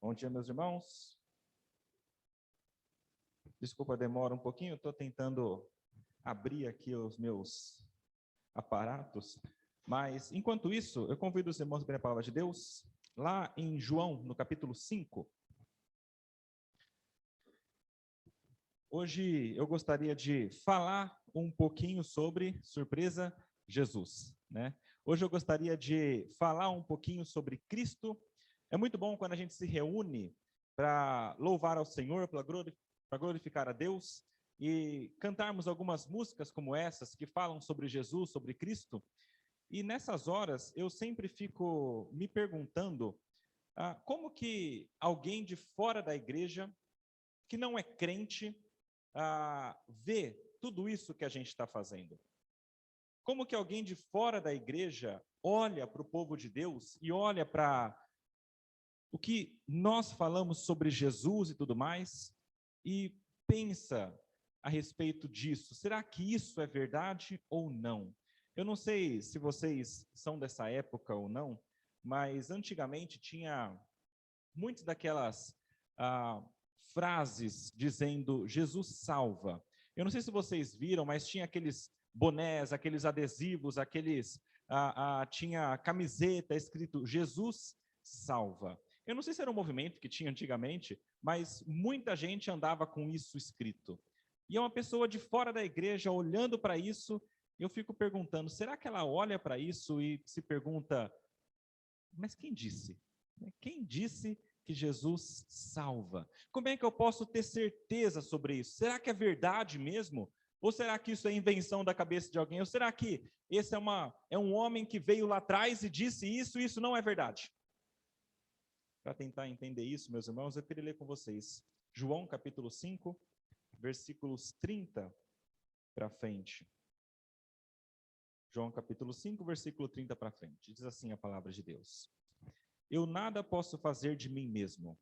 Bom dia, meus irmãos. Desculpa, demora um pouquinho, estou tentando abrir aqui os meus aparatos, mas, enquanto isso, eu convido os irmãos a abrir a palavra de Deus, lá em João, no capítulo 5. Hoje eu gostaria de falar um pouquinho sobre, surpresa, Jesus, né? Hoje eu gostaria de falar um pouquinho sobre Cristo. É muito bom quando a gente se reúne para louvar ao Senhor, para glorificar a Deus e cantarmos algumas músicas como essas que falam sobre Jesus, sobre Cristo. E nessas horas eu sempre fico me perguntando como que alguém de fora da igreja, que não é crente, vê tudo isso que a gente está fazendo. Como que alguém de fora da igreja olha para o povo de Deus e olha para o que nós falamos sobre Jesus e tudo mais e pensa a respeito disso? Será que isso é verdade ou não? Eu não sei se vocês são dessa época ou não, mas antigamente tinha muitas daquelas frases dizendo Jesus salva. Eu não sei se vocês viram, mas tinha aqueles bonés, aqueles adesivos, tinha camiseta escrito Jesus salva. Eu não sei se era um movimento que tinha antigamente, mas muita gente andava com isso escrito. E é uma pessoa de fora da igreja olhando para isso, eu fico perguntando, será que ela olha para isso e se pergunta, mas quem disse? Quem disse que Jesus salva? Como é que eu posso ter certeza sobre isso? Será que é verdade mesmo? Ou será que isso é invenção da cabeça de alguém? Ou será que esse é um homem que veio lá atrás e disse isso e isso não é verdade? Para tentar entender isso, meus irmãos, eu queria ler com vocês João capítulo 5, versículos 30 para frente. João capítulo 5, versículo 30 para frente. Diz assim a palavra de Deus. Eu nada posso fazer de mim mesmo.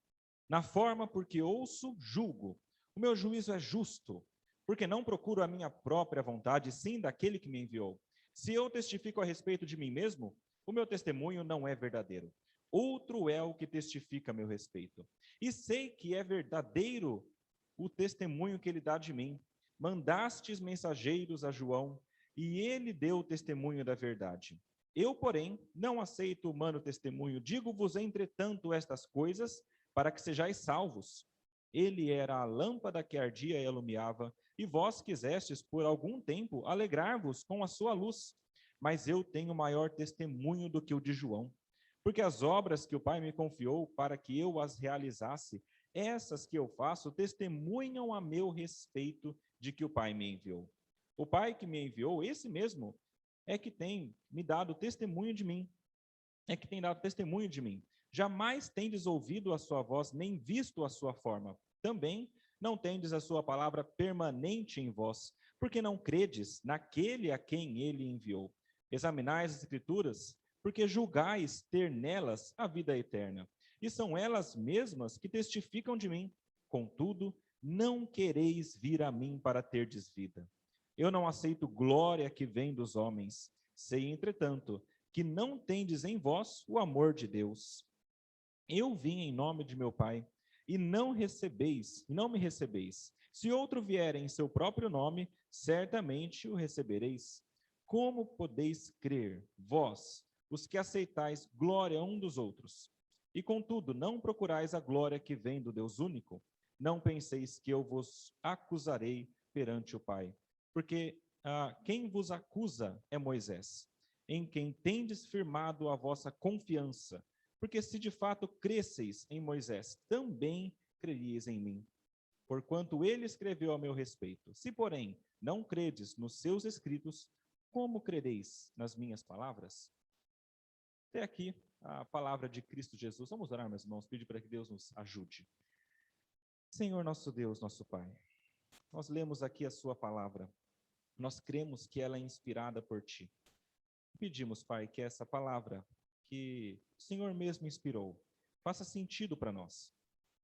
Na forma porque ouço, julgo. O meu juízo é justo, porque não procuro a minha própria vontade, sim daquele que me enviou. Se eu testifico a respeito de mim mesmo, o meu testemunho não é verdadeiro. Outro é o que testifica a meu respeito. E sei que é verdadeiro o testemunho que ele dá de mim. Mandastes mensageiros a João, e ele deu o testemunho da verdade. Eu, porém, não aceito o humano testemunho. Digo-vos, entretanto, estas coisas, para que sejais salvos. Ele era a lâmpada que ardia e alumiava, e vós quisestes, por algum tempo, alegrar-vos com a sua luz. Mas eu tenho maior testemunho do que o de João. Porque as obras que o Pai me confiou para que eu as realizasse, essas que eu faço, testemunham a meu respeito de que o Pai me enviou. O Pai que me enviou, esse mesmo, é que tem me dado testemunho de mim. É que tem dado testemunho de mim. Jamais tendes ouvido a sua voz, nem visto a sua forma. Também não tendes a sua palavra permanente em vós, porque não credes naquele a quem ele enviou. Examinais as Escrituras, porque julgais ter nelas a vida eterna. E são elas mesmas que testificam de mim. Contudo, não quereis vir a mim para terdes vida. Eu não aceito glória que vem dos homens. Sei, entretanto, que não tendes em vós o amor de Deus. Eu vim em nome de meu Pai, e não me recebeis. Se outro vier em seu próprio nome, certamente o recebereis. Como podeis crer, vós, os que aceitais glória um dos outros? E contudo, não procurais a glória que vem do Deus único? Não penseis que eu vos acusarei perante o Pai. Porque quem vos acusa é Moisés, em quem tendes firmado a vossa confiança. Porque se de fato cresceis em Moisés, também creríeis em mim, porquanto ele escreveu a meu respeito. Se, porém, não credes nos seus escritos, como crereis nas minhas palavras? Até aqui a palavra de Cristo Jesus. Vamos orar, meus irmãos, pedir para que Deus nos ajude. Senhor nosso Deus, nosso Pai, nós lemos aqui a sua palavra. Nós cremos que ela é inspirada por Ti. Pedimos, Pai, que essa palavra que o Senhor mesmo inspirou faça sentido para nós.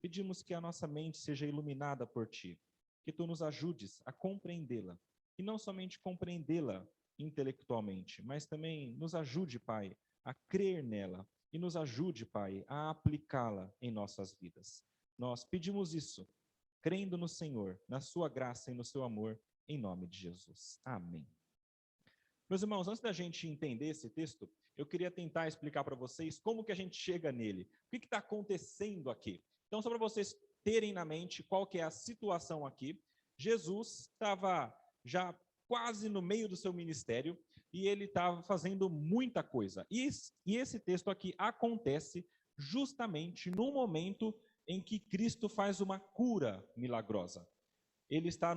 Pedimos que a nossa mente seja iluminada por Ti, que Tu nos ajudes a compreendê-la, e não somente compreendê-la intelectualmente, mas também nos ajude, Pai, a crer nela, e nos ajude, Pai, a aplicá-la em nossas vidas. Nós pedimos isso, crendo no Senhor, na sua graça e no seu amor, em nome de Jesus. Amém. Meus irmãos, antes da gente entender esse texto, eu queria tentar explicar para vocês como que a gente chega nele. O que está acontecendo aqui? Então, só para vocês terem na mente qual que é a situação aqui. Jesus estava já quase no meio do seu ministério e ele estava fazendo muita coisa. E esse texto aqui acontece justamente no momento em que Cristo faz uma cura milagrosa. Ele está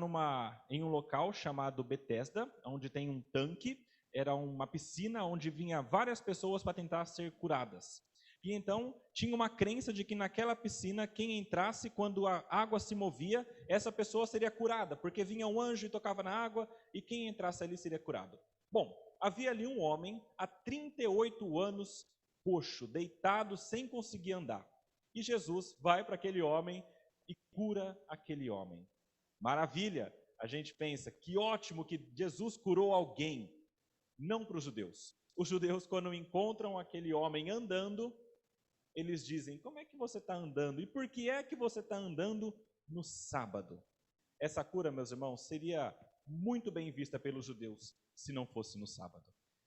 em um local chamado Betesda, onde tem um tanque, era uma piscina onde vinha várias pessoas para tentar ser curadas. E então tinha uma crença de que naquela piscina, quem entrasse, quando a água se movia, essa pessoa seria curada, porque vinha um anjo e tocava na água, e quem entrasse ali seria curado. Bom, havia ali um homem, há 38 anos, coxo, deitado, sem conseguir andar. E Jesus vai para aquele homem e cura aquele homem. Maravilha! A gente pensa, que ótimo que Jesus curou alguém, não para os judeus. Os judeus, quando encontram aquele homem andando, eles dizem, como é que você está andando? E por que é que você está andando no sábado? Essa cura, meus irmãos, seria muito bem vista pelos judeus, se não fosse no sábado.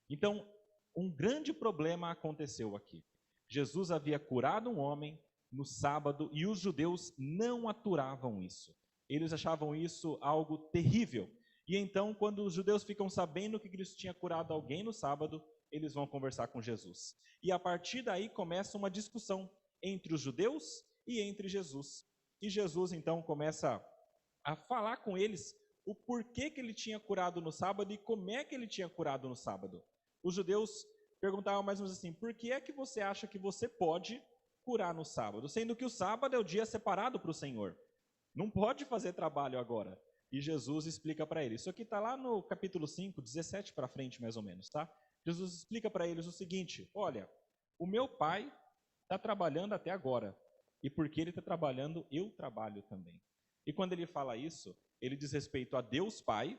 Então, um grande problema aconteceu aqui. Jesus havia curado um homem no sábado e os judeus não aturavam isso. Eles achavam isso algo terrível. E então, quando os judeus ficam sabendo que Cristo tinha curado alguém no sábado, eles vão conversar com Jesus. E a partir daí começa uma discussão entre os judeus e entre Jesus. E Jesus então começa a falar com eles o porquê que ele tinha curado no sábado e como é que ele tinha curado no sábado. Os judeus perguntavam mais ou menos assim, por que é que você acha que você pode curar no sábado? Sendo que o sábado é o dia separado para o Senhor. Não pode fazer trabalho agora. E Jesus explica para eles. Isso aqui está lá no capítulo 5, 17 para frente mais ou menos, tá? Jesus explica para eles o seguinte, olha, o meu pai está trabalhando até agora. E porque ele está trabalhando, eu trabalho também. E quando ele fala isso, ele diz respeito a Deus Pai.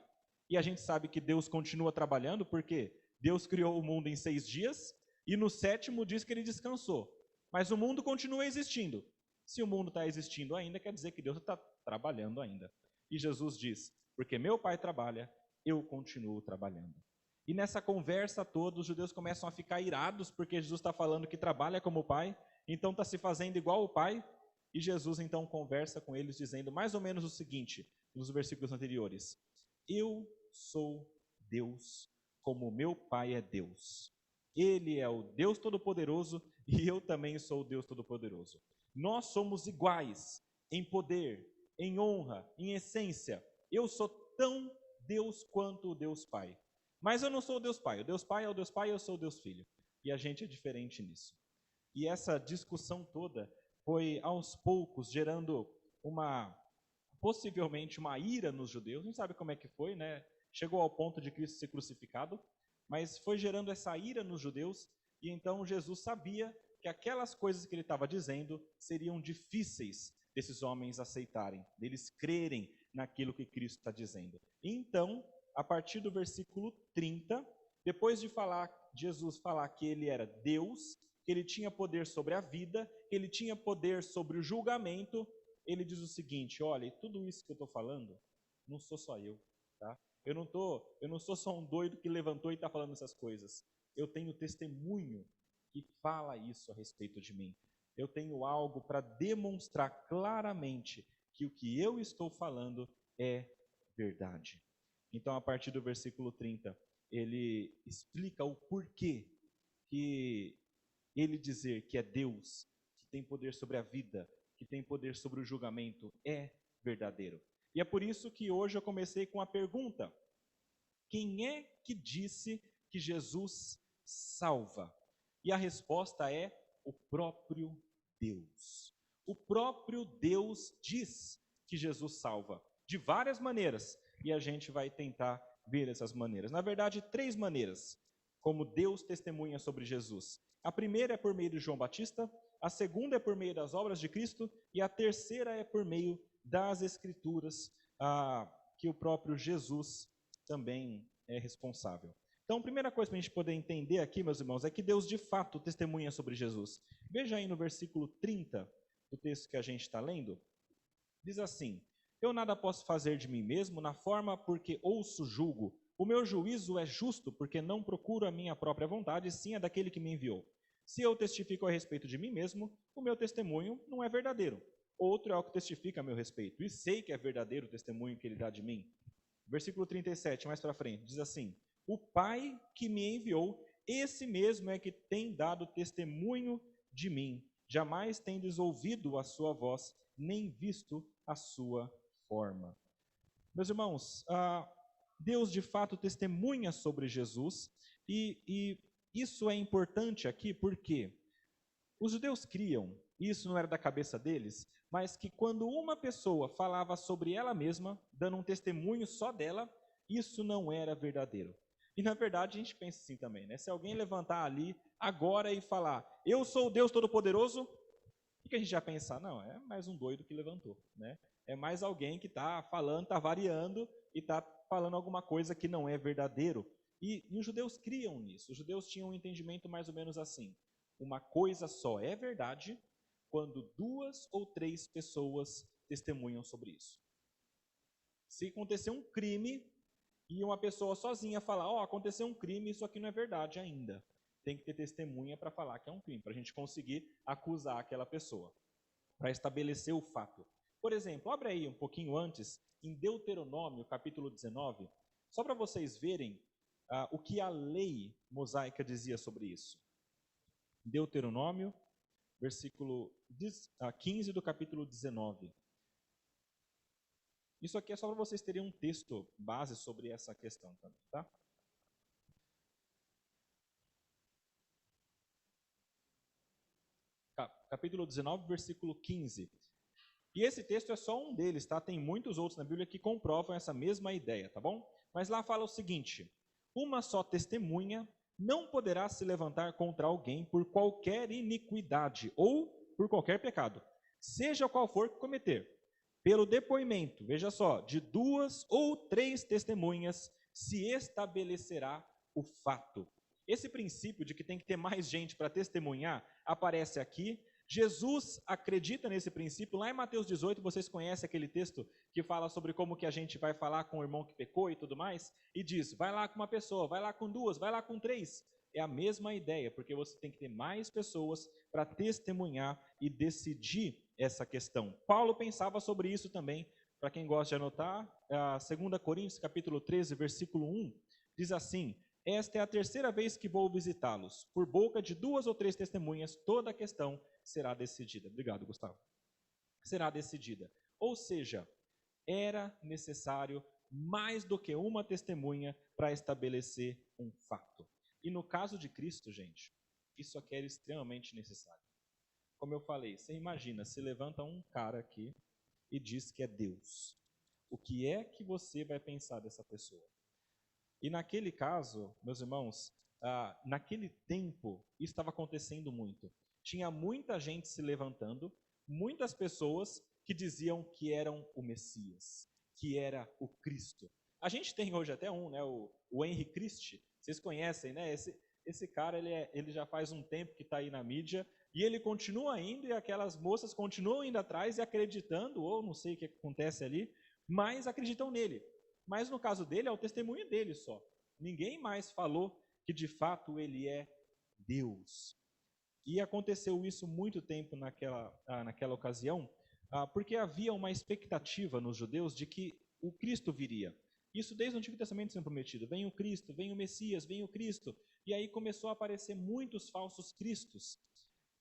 E a gente sabe que Deus continua trabalhando porque Deus criou o mundo em 6 dias. E no 7º diz que ele descansou. Mas o mundo continua existindo. Se o mundo está existindo ainda, quer dizer que Deus está trabalhando ainda. E Jesus diz, porque meu pai trabalha, eu continuo trabalhando. E nessa conversa toda, os judeus começam a ficar irados, porque Jesus está falando que trabalha como o pai, então está se fazendo igual o pai. E Jesus então conversa com eles, dizendo mais ou menos o seguinte, nos versículos anteriores. Eu sou Deus, como meu pai é Deus. Ele é o Deus Todo-Poderoso e eu também sou o Deus Todo-Poderoso. Nós somos iguais em poder, em honra, em essência. Eu sou tão Deus quanto o Deus Pai. Mas eu não sou o Deus Pai. O Deus Pai é o Deus Pai e eu sou o Deus Filho. E a gente é diferente nisso. E essa discussão toda foi aos poucos gerando possivelmente uma ira nos judeus. Não sabe como é que foi, né? Chegou ao ponto de Cristo ser crucificado, mas foi gerando essa ira nos judeus. E então Jesus sabia que aquelas coisas que ele estava dizendo seriam difíceis desses homens aceitarem, deles crerem naquilo que Cristo está dizendo. Então, a partir do versículo 30, depois de Jesus falar que ele era Deus, que ele tinha poder sobre a vida, que ele tinha poder sobre o julgamento, ele diz o seguinte, olha, tudo isso que eu estou falando, não sou só eu, tá? Eu não sou só um doido que levantou e está falando essas coisas. Eu tenho testemunho que fala isso a respeito de mim. Eu tenho algo para demonstrar claramente que o que eu estou falando é verdade. Então, a partir do versículo 30, ele explica o porquê que ele dizer que é Deus, que tem poder sobre a vida, que tem poder sobre o julgamento, é verdadeiro. E é por isso que hoje eu comecei com a pergunta: quem é que disse que Jesus salva? E a resposta é o próprio Deus. O próprio Deus diz que Jesus salva, de várias maneiras, e a gente vai tentar ver essas maneiras. Na verdade, 3 maneiras, como Deus testemunha sobre Jesus. A primeira é por meio de João Batista, a segunda é por meio das obras de Cristo, e a terceira é por meio das Escrituras, que o próprio Jesus também é responsável. Então, a primeira coisa para a gente poder entender aqui, meus irmãos, é que Deus de fato testemunha sobre Jesus. Veja aí no versículo 30 do texto que a gente está lendo, diz assim: eu nada posso fazer de mim mesmo na forma porque ouço julgo. O meu juízo é justo porque não procuro a minha própria vontade, sim a daquele que me enviou. Se eu testifico a respeito de mim mesmo, o meu testemunho não é verdadeiro. Outro é o que testifica a meu respeito, e sei que é verdadeiro o testemunho que ele dá de mim. Versículo 37, mais para frente, diz assim: o Pai que me enviou, esse mesmo é que tem dado testemunho de mim. Jamais tendes ouvido a sua voz, nem visto a sua forma. Meus irmãos, Deus de fato testemunha sobre Jesus, e isso é importante aqui porque os judeus criam, isso não era da cabeça deles, mas que quando uma pessoa falava sobre ela mesma, dando um testemunho só dela, isso não era verdadeiro. E na verdade a gente pensa assim também, né? Se alguém levantar ali agora e falar, eu sou o Deus Todo-Poderoso, o que a gente já pensa? Não, é mais um doido que levantou, né? É mais alguém que está falando, está variando e está falando alguma coisa que não é verdadeiro. E os judeus criam nisso. Os judeus tinham um entendimento mais ou menos assim: uma coisa só é verdade quando 2 ou 3 pessoas testemunham sobre isso. Se acontecer um crime e uma pessoa sozinha falar, aconteceu um crime, isso aqui não é verdade ainda. Tem que ter testemunha para falar que é um crime, para a gente conseguir acusar aquela pessoa, para estabelecer o fato. Por exemplo, abre aí um pouquinho antes, em Deuteronômio, capítulo 19, só para vocês verem o que a lei mosaica dizia sobre isso. Deuteronômio, versículo 15 do capítulo 19. Isso aqui é só para vocês terem um texto base sobre essa questão também, tá? Capítulo 19, versículo 15. E esse texto é só um deles, tá? Tem muitos outros na Bíblia que comprovam essa mesma ideia, tá bom? Mas lá fala o seguinte: uma só testemunha não poderá se levantar contra alguém por qualquer iniquidade ou por qualquer pecado, seja qual for que cometer. Pelo depoimento, veja só, de 2 ou 3 testemunhas se estabelecerá o fato. Esse princípio de que tem que ter mais gente para testemunhar aparece aqui. Jesus acredita nesse princípio. Lá em Mateus 18, vocês conhecem aquele texto que fala sobre como que a gente vai falar com o irmão que pecou e tudo mais? E diz, vai lá com uma pessoa, vai lá com 2, vai lá com 3. É a mesma ideia, porque você tem que ter mais pessoas para testemunhar e decidir essa questão. Paulo pensava sobre isso também. Para quem gosta de anotar, 2 Coríntios capítulo 13, versículo 1, diz assim: esta é a terceira vez que vou visitá-los. Por boca de 2 ou 3 testemunhas, toda a questão será decidida. Obrigado, Gustavo. Será decidida. Ou seja, era necessário mais do que uma testemunha para estabelecer um fato. E no caso de Cristo, gente, isso aqui era extremamente necessário. Como eu falei, você imagina, se levanta um cara aqui e diz que é Deus. O que é que você vai pensar dessa pessoa? E naquele caso, meus irmãos, naquele tempo, isso estava acontecendo muito. Tinha muita gente se levantando, muitas pessoas que diziam que eram o Messias, que era o Cristo. A gente tem hoje até um, né, o Henry Christie, vocês conhecem, né? Esse cara, ele já faz um tempo que está aí na mídia, e ele continua indo, e aquelas moças continuam indo atrás e acreditando, ou não sei o que acontece ali, mas acreditam nele. Mas no caso dele, é o testemunho dele só. Ninguém mais falou que de fato ele é Deus. E aconteceu isso muito tempo naquela ocasião, porque havia uma expectativa nos judeus de que o Cristo viria. Isso desde o Antigo Testamento sendo prometido. Vem o Cristo, vem o Messias, vem o Cristo. E aí começou a aparecer muitos falsos cristos.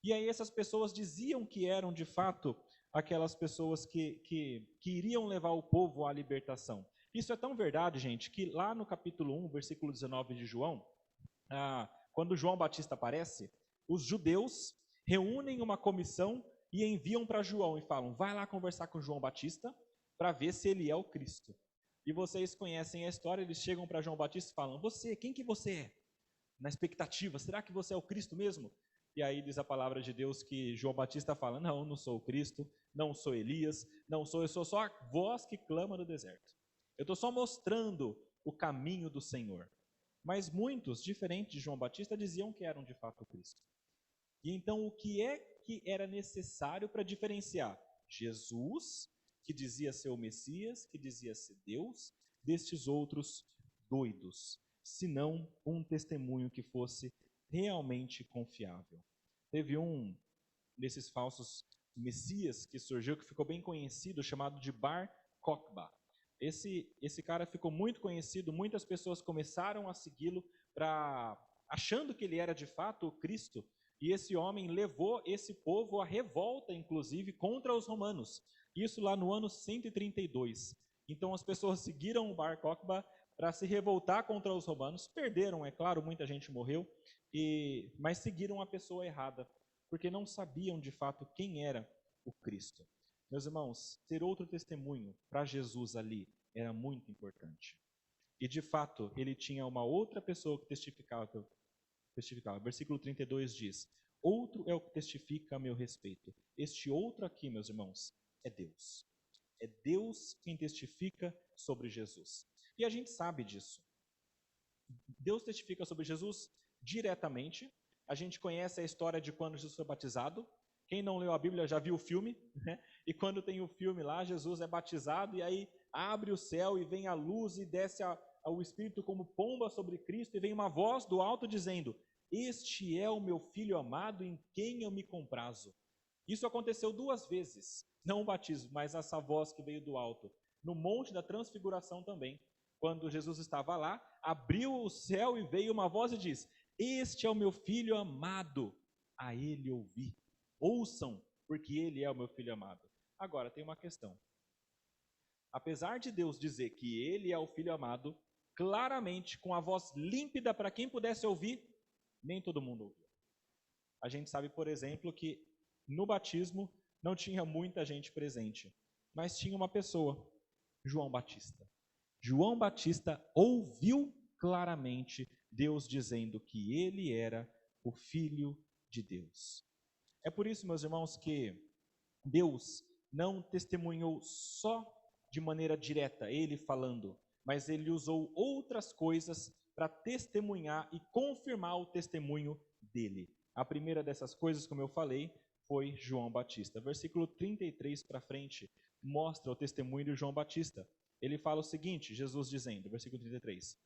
E aí essas pessoas diziam que eram de fato aquelas pessoas que iriam levar o povo à libertação. Isso é tão verdade, gente, que lá no capítulo 1, versículo 19 de João, quando João Batista aparece, os judeus reúnem uma comissão e enviam para João e falam, vai lá conversar com João Batista para ver se ele é o Cristo. E vocês conhecem a história, eles chegam para João Batista e falam, quem que você é? Na expectativa, será que você é o Cristo mesmo? E aí diz a palavra de Deus que João Batista fala, não sou o Cristo, não sou Elias, eu sou só a voz que clama no deserto. Eu estou só mostrando o caminho do Senhor. Mas muitos, diferente de João Batista, diziam que eram de fato o Cristo. E então o que é que era necessário para diferenciar Jesus, que dizia ser o Messias, que dizia ser Deus, destes outros doidos, senão um testemunho que fosse realmente confiável? Teve um desses falsos messias que surgiu, que ficou bem conhecido, chamado de Bar Kokhba. Esse cara ficou muito conhecido, muitas pessoas começaram a segui-lo, achando que ele era de fato o Cristo, e esse homem levou esse povo à revolta, inclusive, contra os romanos. Isso lá no ano 132. Então as pessoas seguiram o Bar Kokhba para se revoltar contra os romanos. Perderam, é claro, muita gente morreu, mas seguiram a pessoa errada, porque não sabiam de fato quem era o Cristo. Meus irmãos, ter outro testemunho para Jesus ali era muito importante. E de fato, ele tinha uma outra pessoa que testificava. Versículo 32 diz: outro é o que testifica a meu respeito. Este outro aqui, meus irmãos, é Deus. É Deus quem testifica sobre Jesus. E a gente sabe disso. Deus testifica sobre Jesus diretamente. A gente conhece a história de quando Jesus foi batizado. Quem não leu a Bíblia já viu o filme, né? E quando tem o filme lá, Jesus é batizado e aí abre o céu e vem a luz e desce o Espírito como pomba sobre Cristo e vem uma voz do alto dizendo: este é o meu Filho amado em quem eu me comprazo. Isso aconteceu 2 vezes, não o batismo, mas essa voz que veio do alto. No Monte da Transfiguração também, quando Jesus estava lá, abriu o céu e veio uma voz e diz: este é o meu Filho amado, a ele ouvi. Ouçam, porque ele é o meu Filho amado. Agora, tem uma questão. Apesar de Deus dizer que ele é o Filho amado, claramente, com a voz límpida para quem pudesse ouvir, nem todo mundo ouvia. A gente sabe, por exemplo, que no batismo não tinha muita gente presente, mas tinha uma pessoa, João Batista. João Batista ouviu claramente Deus dizendo que ele era o Filho de Deus. É por isso, meus irmãos, que Deus não testemunhou só de maneira direta, ele falando, mas ele usou outras coisas para testemunhar e confirmar o testemunho dele. A primeira dessas coisas, como eu falei, foi João Batista. Versículo 33 para frente mostra o testemunho de João Batista. Ele fala o seguinte, Jesus dizendo, versículo 33,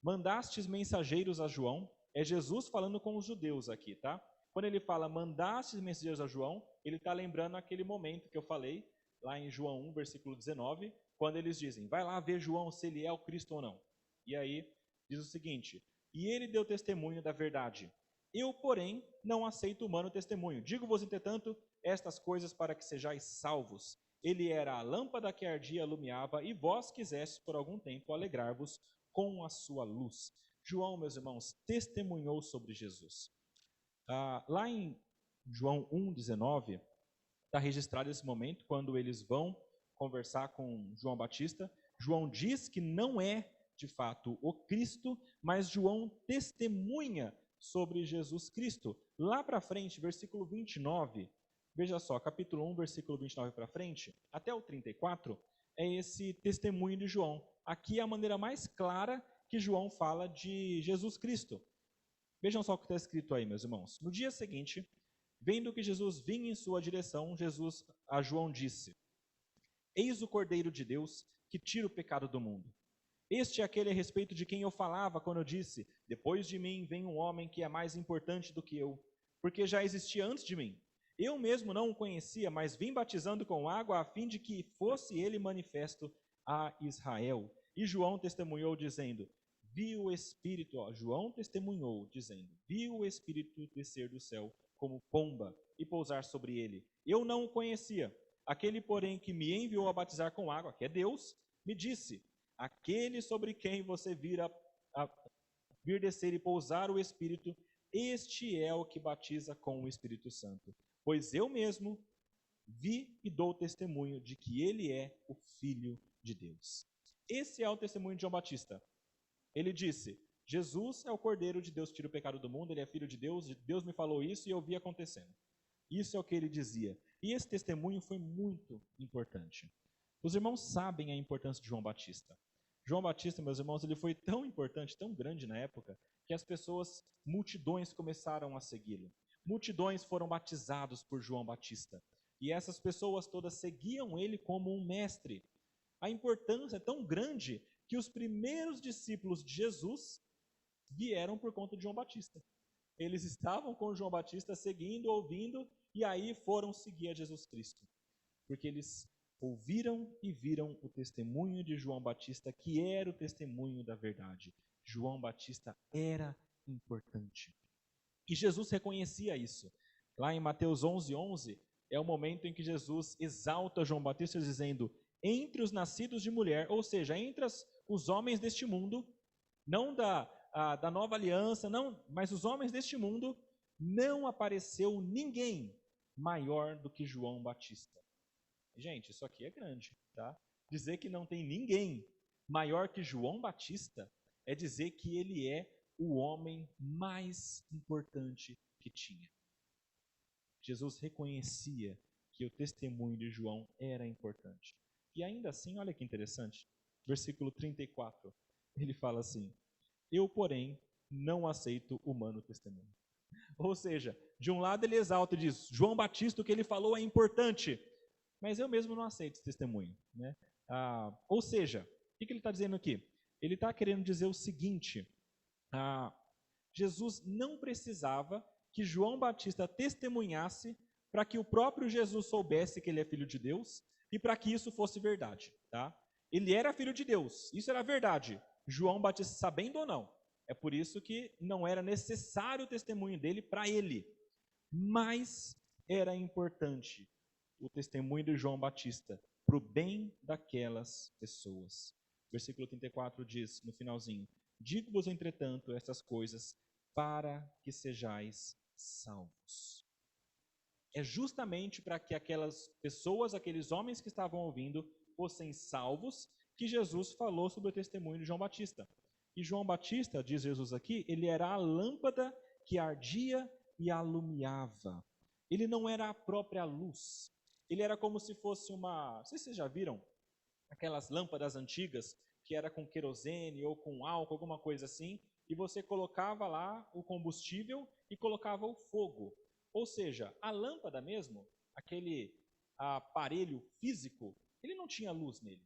mandastes mensageiros a João, é Jesus falando com os judeus aqui, tá? Quando ele fala mandastes mensageiros a João, ele está lembrando aquele momento que eu falei, lá em João 1, versículo 19, quando eles dizem, vai lá ver João se ele é o Cristo ou não. E aí diz o seguinte, e ele deu testemunho da verdade. Eu, porém, não aceito humano testemunho. Digo-vos, entretanto, estas coisas para que sejais salvos. Ele era a lâmpada que ardia e alumiava, e vós quisestes por algum tempo alegrar-vos com a sua luz. João, meus irmãos, testemunhou sobre Jesus. Lá em João 1,19, está registrado esse momento, quando eles vão conversar com João Batista. João diz que não é, de fato, o Cristo, mas João testemunha sobre Jesus Cristo. Lá para frente, versículo 29, veja só, capítulo 1, versículo 29 para frente, até o 34, é esse testemunho de João. Aqui é a maneira mais clara que João fala de Jesus Cristo. Vejam só o que está escrito aí, meus irmãos. No dia seguinte, vendo que Jesus vinha em sua direção, Jesus a João disse: eis o Cordeiro de Deus que tira o pecado do mundo. Este é aquele a respeito de quem eu falava quando eu disse: depois de mim vem um homem que é mais importante do que eu, porque já existia antes de mim. Eu mesmo não o conhecia, mas vim batizando com água a fim de que fosse ele manifesto a Israel. E João testemunhou dizendo: viu o Espírito, João testemunhou dizendo: viu o Espírito descer do céu como pomba e pousar sobre ele. Eu não o conhecia. Aquele, porém, que me enviou a batizar com água, que é Deus, me disse: aquele sobre quem você vir descer e pousar o Espírito, este é o que batiza com o Espírito Santo. Pois eu mesmo vi e dou testemunho de que ele é o Filho de Deus. Esse é o testemunho de João Batista. Ele disse: Jesus é o Cordeiro de Deus que tira o pecado do mundo, ele é Filho de Deus me falou isso e eu vi acontecendo. Isso é o que ele dizia. E esse testemunho foi muito importante. Os irmãos sabem a importância de João Batista. João Batista, meus irmãos, ele foi tão importante, tão grande na época, que as pessoas, multidões começaram a segui-lo. Multidões foram batizados por João Batista. E essas pessoas todas seguiam ele como um mestre. A importância é tão grande que os primeiros discípulos de Jesus vieram por conta de João Batista. Eles estavam com João Batista seguindo, ouvindo, e aí foram seguir a Jesus Cristo. Porque eles ouviram e viram o testemunho de João Batista, que era o testemunho da verdade. João Batista era importante. E Jesus reconhecia isso. Lá em Mateus 11:11, é o momento em que Jesus exalta João Batista dizendo: entre os nascidos de mulher, ou seja, entre os homens deste mundo, não da nova aliança, não, mas os homens deste mundo, não apareceu ninguém maior do que João Batista. Gente, isso aqui é grande, tá? Dizer que não tem ninguém maior que João Batista é dizer que ele é o homem mais importante que tinha. Jesus reconhecia que o testemunho de João era importante. E ainda assim, olha que interessante, versículo 34, ele fala assim: eu, porém, não aceito humano testemunho. Ou seja, de um lado ele exalta e diz: João Batista, o que ele falou é importante, mas eu mesmo não aceito esse testemunho, né? Ou seja, o que ele está dizendo aqui? Ele está querendo dizer o seguinte: Jesus não precisava que João Batista testemunhasse para que o próprio Jesus soubesse que ele é filho de Deus e para que isso fosse verdade, tá? Ele era filho de Deus, isso era verdade, João Batista sabendo ou não. É por isso que não era necessário o testemunho dele para ele, mas era importante o testemunho de João Batista para o bem daquelas pessoas. Versículo 34 diz, no finalzinho: digo-vos, entretanto, estas coisas para que sejais salvos. É justamente para que aquelas pessoas, aqueles homens que estavam ouvindo, fossem salvos, que Jesus falou sobre o testemunho de João Batista. E João Batista, diz Jesus aqui, ele era a lâmpada que ardia e alumiava. Ele não era a própria luz. Ele era como se fosse uma... Não sei se vocês já viram aquelas lâmpadas antigas, que era com querosene ou com álcool, alguma coisa assim, e você colocava lá o combustível e colocava o fogo. Ou seja, a lâmpada mesmo, aquele aparelho físico, ele não tinha luz nele.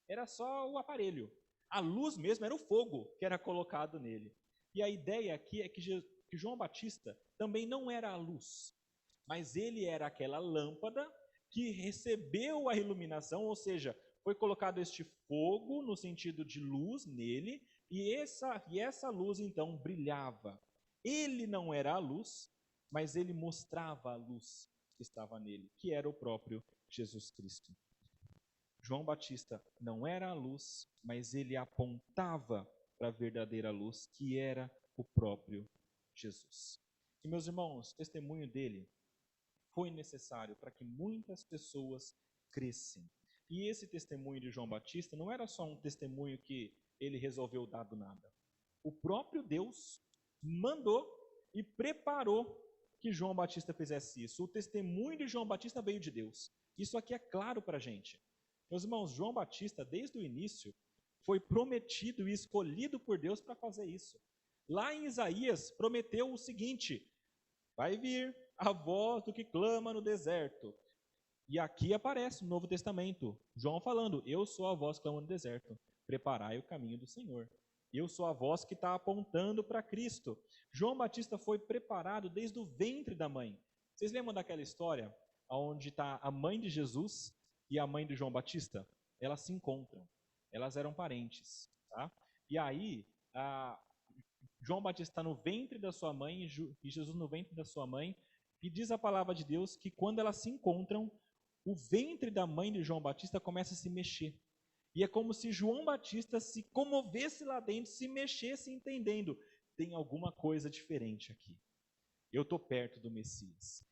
Era só o aparelho. A luz mesmo era o fogo que era colocado nele. E a ideia aqui é que João Batista também não era a luz, mas ele era aquela lâmpada que recebeu a iluminação, ou seja, foi colocado este fogo no sentido de luz nele, e essa luz então brilhava. Ele não era a luz, mas ele mostrava a luz que estava nele, que era o próprio Jesus Cristo. João Batista não era a luz, mas ele apontava para a verdadeira luz, que era o próprio Jesus. E, meus irmãos, o testemunho dele foi necessário para que muitas pessoas crescem. E esse testemunho de João Batista não era só um testemunho que ele resolveu dar do nada. O próprio Deus mandou e preparou que João Batista fizesse isso. O testemunho de João Batista veio de Deus. Isso aqui é claro para a gente. Meus irmãos, João Batista, desde o início, foi prometido e escolhido por Deus para fazer isso. Lá em Isaías, prometeu o seguinte: vai vir a voz do que clama no deserto. E aqui aparece no Novo Testamento, João falando: eu sou a voz que clama no deserto, preparai o caminho do Senhor. Eu sou a voz que está apontando para Cristo. João Batista foi preparado desde o ventre da mãe. Vocês lembram daquela história onde está a mãe de Jesus e a mãe de João Batista? Elas se encontram, elas eram parentes, tá? E aí, João Batista está no ventre da sua mãe e Jesus no ventre da sua mãe, e diz a palavra de Deus que quando elas se encontram, o ventre da mãe de João Batista começa a se mexer. E é como se João Batista se comovesse lá dentro, se mexesse entendendo: tem alguma coisa diferente aqui. Eu estou perto do Messias.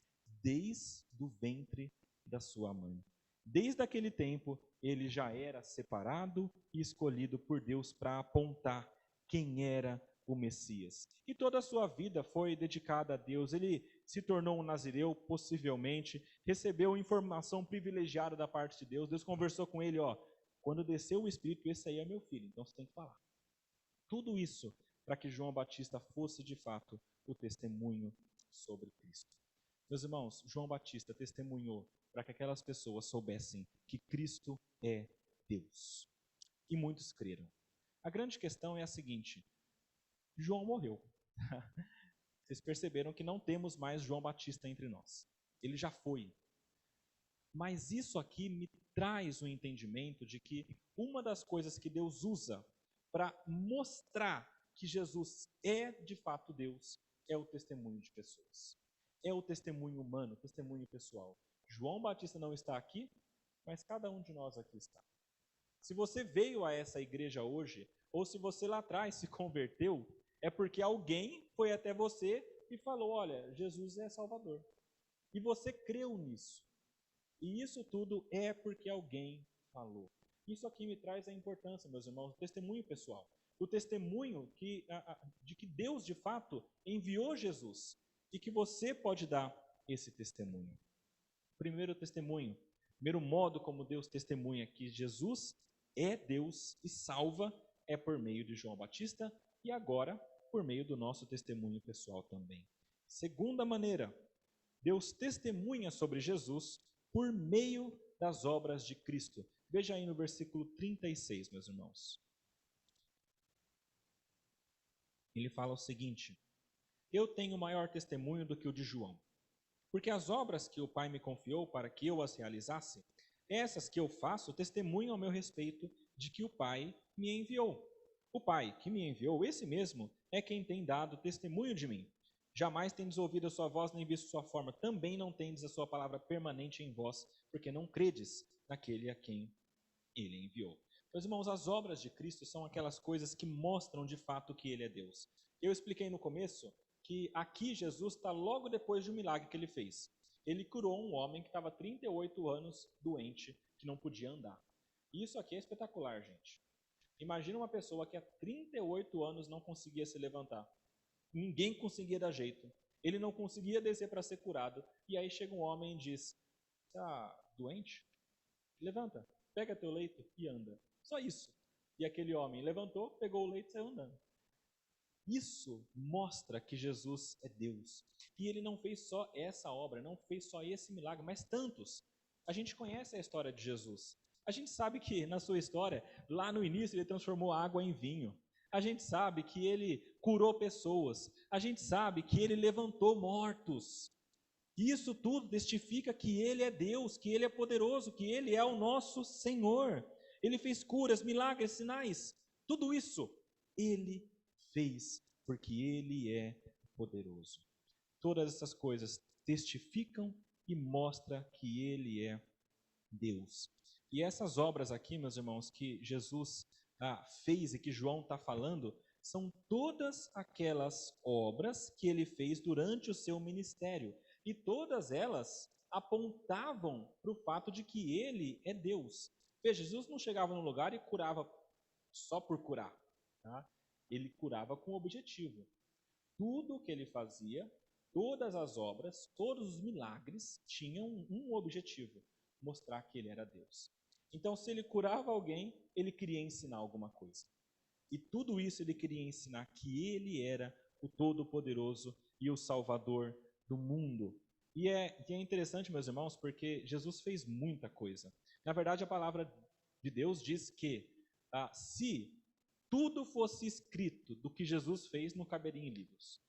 Desde o ventre da sua mãe. Desde aquele tempo, ele já era separado e escolhido por Deus para apontar quem era o Messias. E toda a sua vida foi dedicada a Deus. Ele se tornou um nazireu, possivelmente, recebeu informação privilegiada da parte de Deus. Deus conversou com ele: Quando desceu o Espírito, esse aí é meu filho, então você tem que falar. Tudo isso para que João Batista fosse de fato o testemunho sobre Cristo. Meus irmãos, João Batista testemunhou para que aquelas pessoas soubessem que Cristo é Deus. E muitos creram. A grande questão é a seguinte: João morreu. Vocês perceberam que não temos mais João Batista entre nós. Ele já foi. Mas isso aqui me traz o entendimento de que uma das coisas que Deus usa para mostrar que Jesus é de fato Deus é o testemunho de pessoas. É o testemunho humano, o testemunho pessoal. João Batista não está aqui, mas cada um de nós aqui está. Se você veio a essa igreja hoje, ou se você lá atrás se converteu, é porque alguém foi até você e falou: olha, Jesus é Salvador. E você creu nisso. E isso tudo é porque alguém falou. Isso aqui me traz a importância, meus irmãos, do testemunho pessoal. O testemunho de que Deus, de fato, enviou Jesus. E que você pode dar esse testemunho. Primeiro testemunho, primeiro modo como Deus testemunha que Jesus é Deus e salva é por meio de João Batista e agora por meio do nosso testemunho pessoal também. Segunda maneira, Deus testemunha sobre Jesus por meio das obras de Cristo. Veja aí no versículo 36, meus irmãos. Ele fala o seguinte: eu tenho maior testemunho do que o de João, porque as obras que o Pai me confiou para que eu as realizasse, essas que eu faço testemunham ao meu respeito de que o Pai me enviou. O Pai que me enviou, esse mesmo, é quem tem dado testemunho de mim. Jamais tendes ouvido a sua voz, nem visto sua forma. Também não tendes a sua palavra permanente em vós, porque não credes naquele a quem ele enviou. Meus irmãos, as obras de Cristo são aquelas coisas que mostram de fato que ele é Deus. Eu expliquei no começo que aqui Jesus está logo depois de um milagre que ele fez. Ele curou um homem que estava 38 anos doente, que não podia andar. Isso aqui é espetacular, gente. Imagina uma pessoa que há 38 anos não conseguia se levantar. Ninguém conseguia dar jeito. Ele não conseguia descer para ser curado. E aí chega um homem e diz: está doente? Levanta, pega teu leito e anda. Só isso. E aquele homem levantou, pegou o leito e saiu andando. Isso mostra que Jesus é Deus. E ele não fez só essa obra, não fez só esse milagre, mas tantos. A gente conhece a história de Jesus. A gente sabe que na sua história, lá no início, ele transformou água em vinho. A gente sabe que ele curou pessoas. A gente sabe que ele levantou mortos. Isso tudo testifica que ele é Deus, que ele é poderoso, que ele é o nosso Senhor. Ele fez curas, milagres, sinais. Tudo isso ele fez porque ele é poderoso. Todas essas coisas testificam e mostram que ele é Deus. E essas obras aqui, meus irmãos, que Jesus fez e que João está falando, são todas aquelas obras que ele fez durante o seu ministério. E todas elas apontavam para o fato de que ele é Deus. Veja, Jesus não chegava num lugar e curava só por curar. Tá? Ele curava com objetivo. Tudo o que ele fazia, todas as obras, todos os milagres tinham um objetivo: mostrar que ele era Deus. Então, se ele curava alguém, ele queria ensinar alguma coisa. E tudo isso ele queria ensinar que ele era o Todo-Poderoso e o Salvador do mundo. E é interessante, meus irmãos, porque Jesus fez muita coisa. Na verdade, a palavra de Deus diz que se tudo fosse escrito do que Jesus fez, não caberia em livros.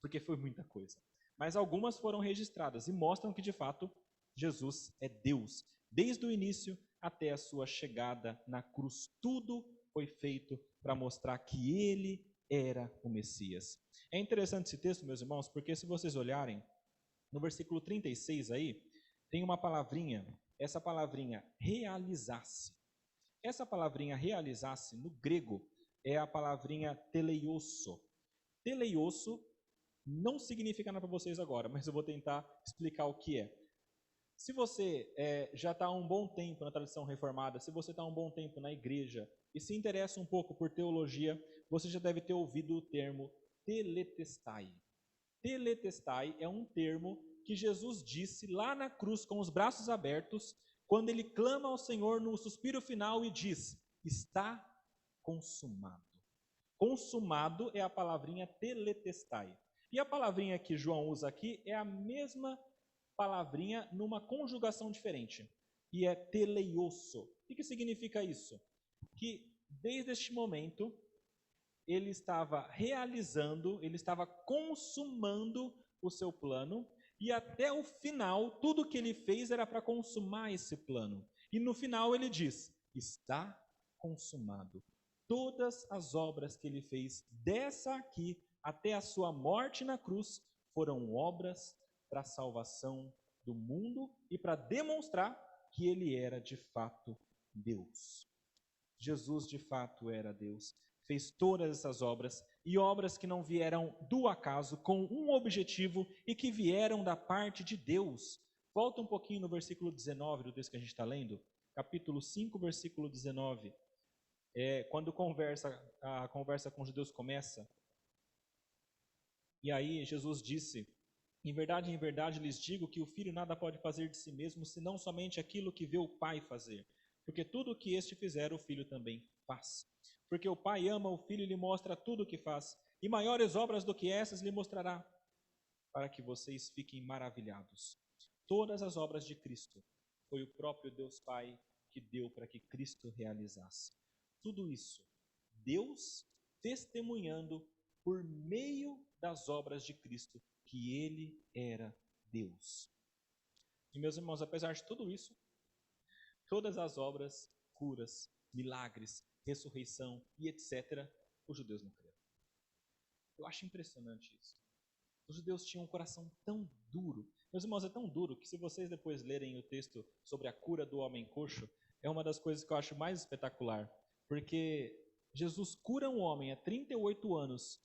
Porque foi muita coisa. Mas algumas foram registradas e mostram que, de fato, Jesus é Deus. Desde o início até a sua chegada na cruz, tudo foi feito para mostrar que ele era o Messias. É interessante esse texto, meus irmãos, porque se vocês olharem, no versículo 36 aí, tem uma palavrinha, essa palavrinha realizasse. Essa palavrinha realizasse, no grego, é a palavrinha teleioso. Teleioso não significa nada para vocês agora, mas eu vou tentar explicar o que é. Se você já está há um bom tempo na tradição reformada, se você está há um bom tempo na igreja e se interessa um pouco por teologia, você já deve ter ouvido o termo teletestai. Teletestai é um termo que Jesus disse lá na cruz com os braços abertos quando ele clama ao Senhor no suspiro final e diz: está consumado. Consumado é a palavrinha teletestai. E a palavrinha que João usa aqui é a mesma palavrinha numa conjugação diferente. E é teleioso. O que significa isso? Que desde este momento ele estava realizando, ele estava consumando o seu plano, e até o final, tudo que ele fez era para consumar esse plano. E no final ele diz: está consumado. Todas as obras que ele fez dessa aqui até a sua morte na cruz foram obras para a salvação do mundo e para demonstrar que ele era de fato Deus. Jesus de fato era Deus. Fez todas essas obras, e obras que não vieram do acaso, com um objetivo e que vieram da parte de Deus. Volta um pouquinho no versículo 19 do texto que a gente está lendo, capítulo 5, versículo 19. Quando a conversa com os judeus começa, e aí Jesus disse: em verdade lhes digo que o filho nada pode fazer de si mesmo, senão somente aquilo que vê o Pai fazer. Porque tudo o que este fizer, o filho também faz. Porque o Pai ama o Filho e lhe mostra tudo o que faz, e maiores obras do que essas lhe mostrará, para que vocês fiquem maravilhados. Todas as obras de Cristo foi o próprio Deus Pai que deu para que Cristo realizasse. Tudo isso, Deus testemunhando por meio das obras de Cristo, que Ele era Deus. E meus irmãos, apesar de tudo isso, todas as obras, curas, milagres, ressurreição e etc., os judeus não creram. Eu acho impressionante isso. Os judeus tinham um coração tão duro. Meus irmãos, é tão duro que se vocês depois lerem o texto sobre a cura do homem coxo, é uma das coisas que eu acho mais espetacular. Porque Jesus cura um homem há 38 anos,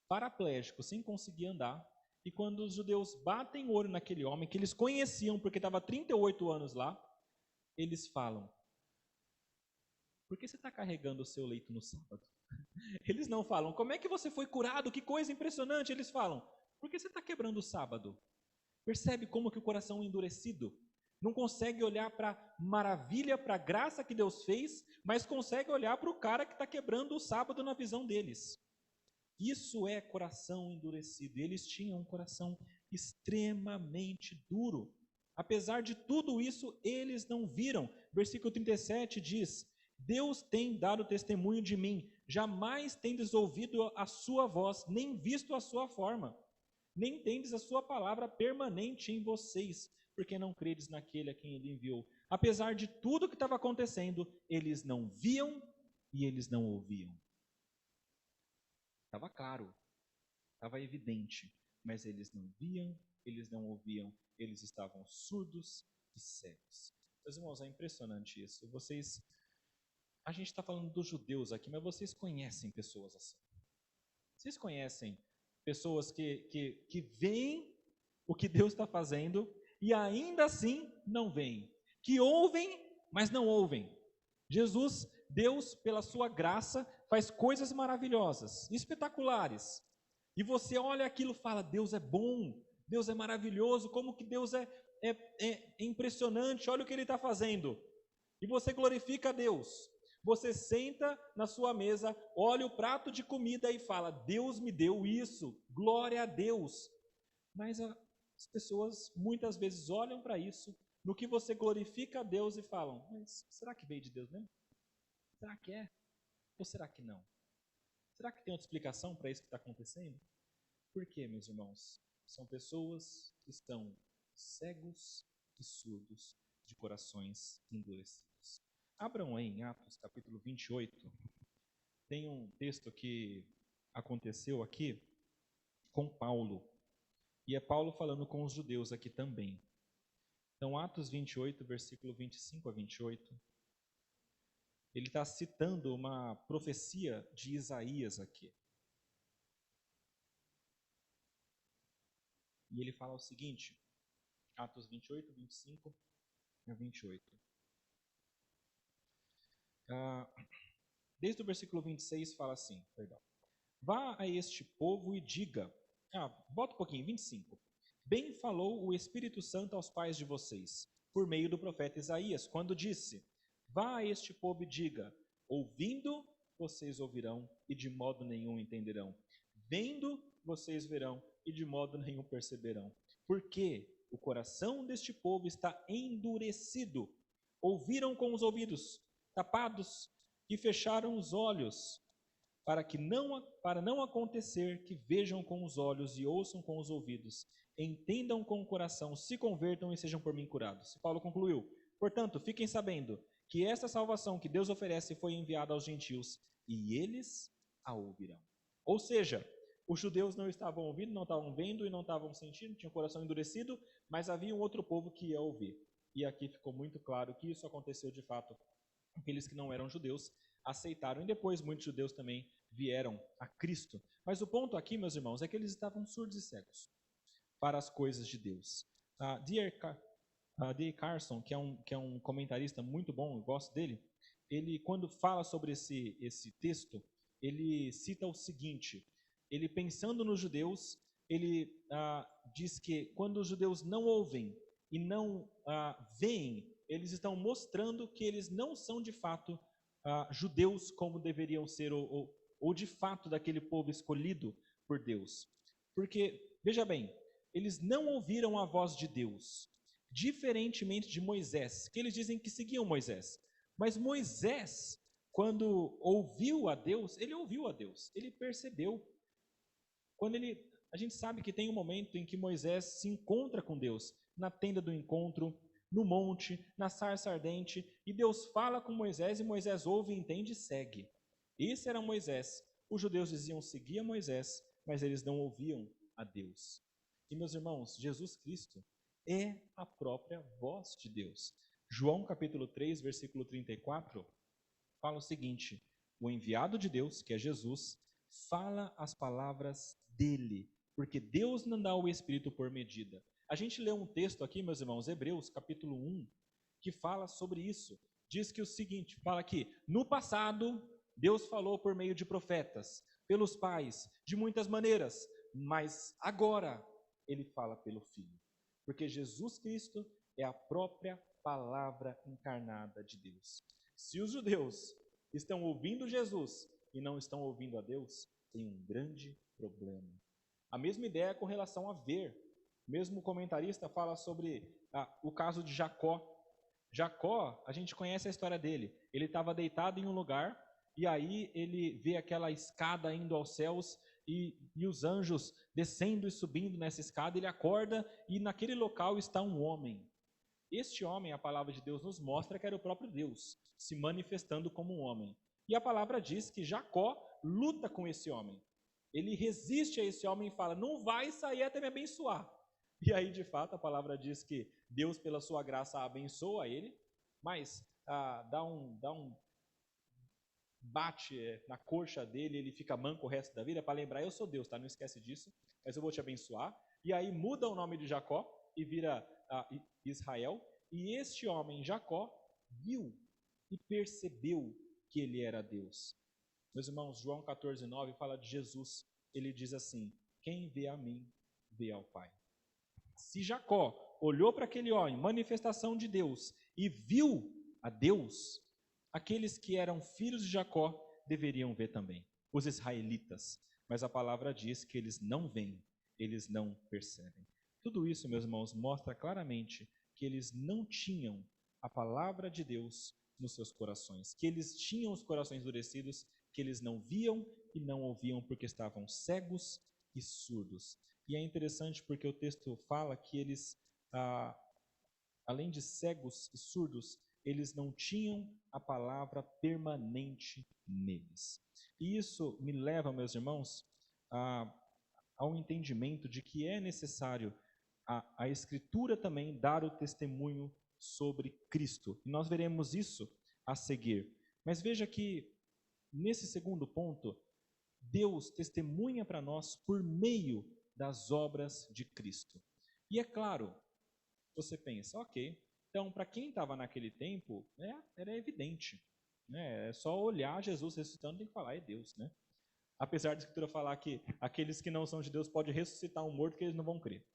paraplégico, sem conseguir andar, e quando os judeus batem o olho naquele homem, que eles conheciam porque estava há 38 anos lá, eles falam: por que você está carregando o seu leito no sábado? Eles não falam: como é que você foi curado? Que coisa impressionante. Eles falam: por que você está quebrando o sábado? Percebe como que o coração é endurecido não consegue olhar para a maravilha, para a graça que Deus fez, mas consegue olhar para o cara que está quebrando o sábado na visão deles. Isso é coração endurecido. E eles tinham um coração extremamente duro. Apesar de tudo isso, eles não viram. Versículo 37 diz: Deus tem dado testemunho de mim, jamais tendes ouvido a sua voz, nem visto a sua forma, nem tendes a sua palavra permanente em vocês, porque não credes naquele a quem ele enviou. Apesar de tudo que estava acontecendo, eles não viam e eles não ouviam. Estava claro, estava evidente, mas eles não viam, eles não ouviam, eles estavam surdos e cegos. Meus irmãos, é impressionante isso. A gente está falando dos judeus aqui, mas vocês conhecem pessoas assim. Vocês conhecem pessoas que veem o que Deus está fazendo e ainda assim não veem. Que ouvem, mas não ouvem. Jesus, Deus, pela sua graça, faz coisas maravilhosas, espetaculares. E você olha aquilo e fala: Deus é bom, Deus é maravilhoso, como que Deus é impressionante, olha o que Ele está fazendo. E você glorifica a Deus. Você senta na sua mesa, olha o prato de comida e fala: Deus me deu isso, glória a Deus. Mas as pessoas muitas vezes olham para isso, no que você glorifica a Deus e falam: mas será que veio de Deus mesmo? Será que é? Ou será que não? Será que tem outra explicação para isso que está acontecendo? Por quê, meus irmãos? São pessoas que estão cegos e surdos, de corações endurecidos. Abram aí em Atos capítulo 28. Tem um texto que aconteceu aqui com Paulo. E é Paulo falando com os judeus aqui também. Então, Atos 28, versículo 25 a 28. Ele está citando uma profecia de Isaías aqui. E ele fala o seguinte, Atos 28, 25 a 28. Desde o versículo 26 fala assim, Vá a este povo e diga, bota um pouquinho, 25. Bem falou o Espírito Santo aos pais de vocês, por meio do profeta Isaías, quando disse: Vá a este povo e diga: ouvindo, vocês ouvirão e de modo nenhum entenderão. Vendo, vocês verão e de modo nenhum perceberão. Porque o coração deste povo está endurecido. Ouviram com os ouvidos tapados e fecharam os olhos, para não acontecer que vejam com os olhos e ouçam com os ouvidos, entendam com o coração, se convertam e sejam por mim curados. Paulo concluiu: portanto, fiquem sabendo que esta salvação que Deus oferece foi enviada aos gentios, e eles a ouvirão. Ou seja, os judeus não estavam ouvindo, não estavam vendo e não estavam sentindo, tinham o coração endurecido, mas havia um outro povo que ia ouvir. E aqui ficou muito claro que isso aconteceu de fato. Aqueles que não eram judeus aceitaram, e depois muitos judeus também vieram a Cristo. Mas o ponto aqui, meus irmãos, é que eles estavam surdos e cegos para as coisas de Deus. D.A. Carson, que é um comentarista muito bom, eu gosto dele, ele, quando fala sobre esse texto, ele cita o seguinte: ele, pensando nos judeus, ele diz que quando os judeus não ouvem e não veem, eles estão mostrando que eles não são de fato judeus como deveriam ser, ou de fato daquele povo escolhido por Deus. Porque, veja bem, eles não ouviram a voz de Deus, diferentemente de Moisés, que eles dizem que seguiam Moisés. Mas Moisés, quando ouviu a Deus, ele percebeu. A gente sabe que tem um momento em que Moisés se encontra com Deus, na tenda do encontro, no monte, na sarça ardente, e Deus fala com Moisés, e Moisés ouve, entende e segue. Esse era Moisés. Os judeus diziam seguir a Moisés, mas eles não ouviam a Deus. E, meus irmãos, Jesus Cristo é a própria voz de Deus. João capítulo 3, versículo 34, fala o seguinte: o enviado de Deus, que é Jesus, fala as palavras dele, porque Deus não dá o Espírito por medida. A gente lê um texto aqui, meus irmãos, Hebreus capítulo 1, que fala sobre isso. Diz que o seguinte, fala que no passado Deus falou por meio de profetas, pelos pais, de muitas maneiras, mas agora ele fala pelo Filho. Porque Jesus Cristo é a própria palavra encarnada de Deus. Se os judeus estão ouvindo Jesus e não estão ouvindo a Deus, tem um grande problema. A mesma ideia com relação a ver. Mesmo o comentarista fala sobre o caso de Jacó. Jacó, a gente conhece a história dele. Ele estava deitado em um lugar e aí ele vê aquela escada indo aos céus e os anjos descendo e subindo nessa escada. Ele acorda e naquele local está um homem. Este homem, a palavra de Deus nos mostra que era o próprio Deus, se manifestando como um homem. E a palavra diz que Jacó luta com esse homem. Ele resiste a esse homem e fala: não vai sair até me abençoar. E aí, de fato, a palavra diz que Deus, pela sua graça, abençoa ele, mas dá um bate na coxa dele, ele fica manco o resto da vida, para lembrar: eu sou Deus, tá? Não esquece disso, mas eu vou te abençoar. E aí muda o nome de Jacó e vira Israel. E este homem, Jacó, viu e percebeu que ele era Deus. Meus irmãos, João 14:9 fala de Jesus. Ele diz assim: quem vê a mim, vê ao Pai. Se Jacó olhou para aquele homem, manifestação de Deus, e viu a Deus, aqueles que eram filhos de Jacó deveriam ver também, os israelitas. Mas a palavra diz que eles não veem, eles não percebem. Tudo isso, meus irmãos, mostra claramente que eles não tinham a palavra de Deus nos seus corações, que eles tinham os corações endurecidos, que eles não viam e não ouviam porque estavam cegos e surdos. E é interessante porque o texto fala que eles, além de cegos e surdos, eles não tinham a palavra permanente neles. E isso me leva, meus irmãos, ao entendimento de que é necessário a Escritura também dar o testemunho sobre Cristo. E nós veremos isso a seguir. Mas veja que, nesse segundo ponto, Deus testemunha para nós por meio das obras de Cristo. E é claro, você pensa, ok, então para quem estava naquele tempo, era evidente. É só olhar Jesus ressuscitando, tem que falar, é Deus, né? Apesar da Escritura falar que aqueles que não são judeus podem ressuscitar um morto que eles não vão crer.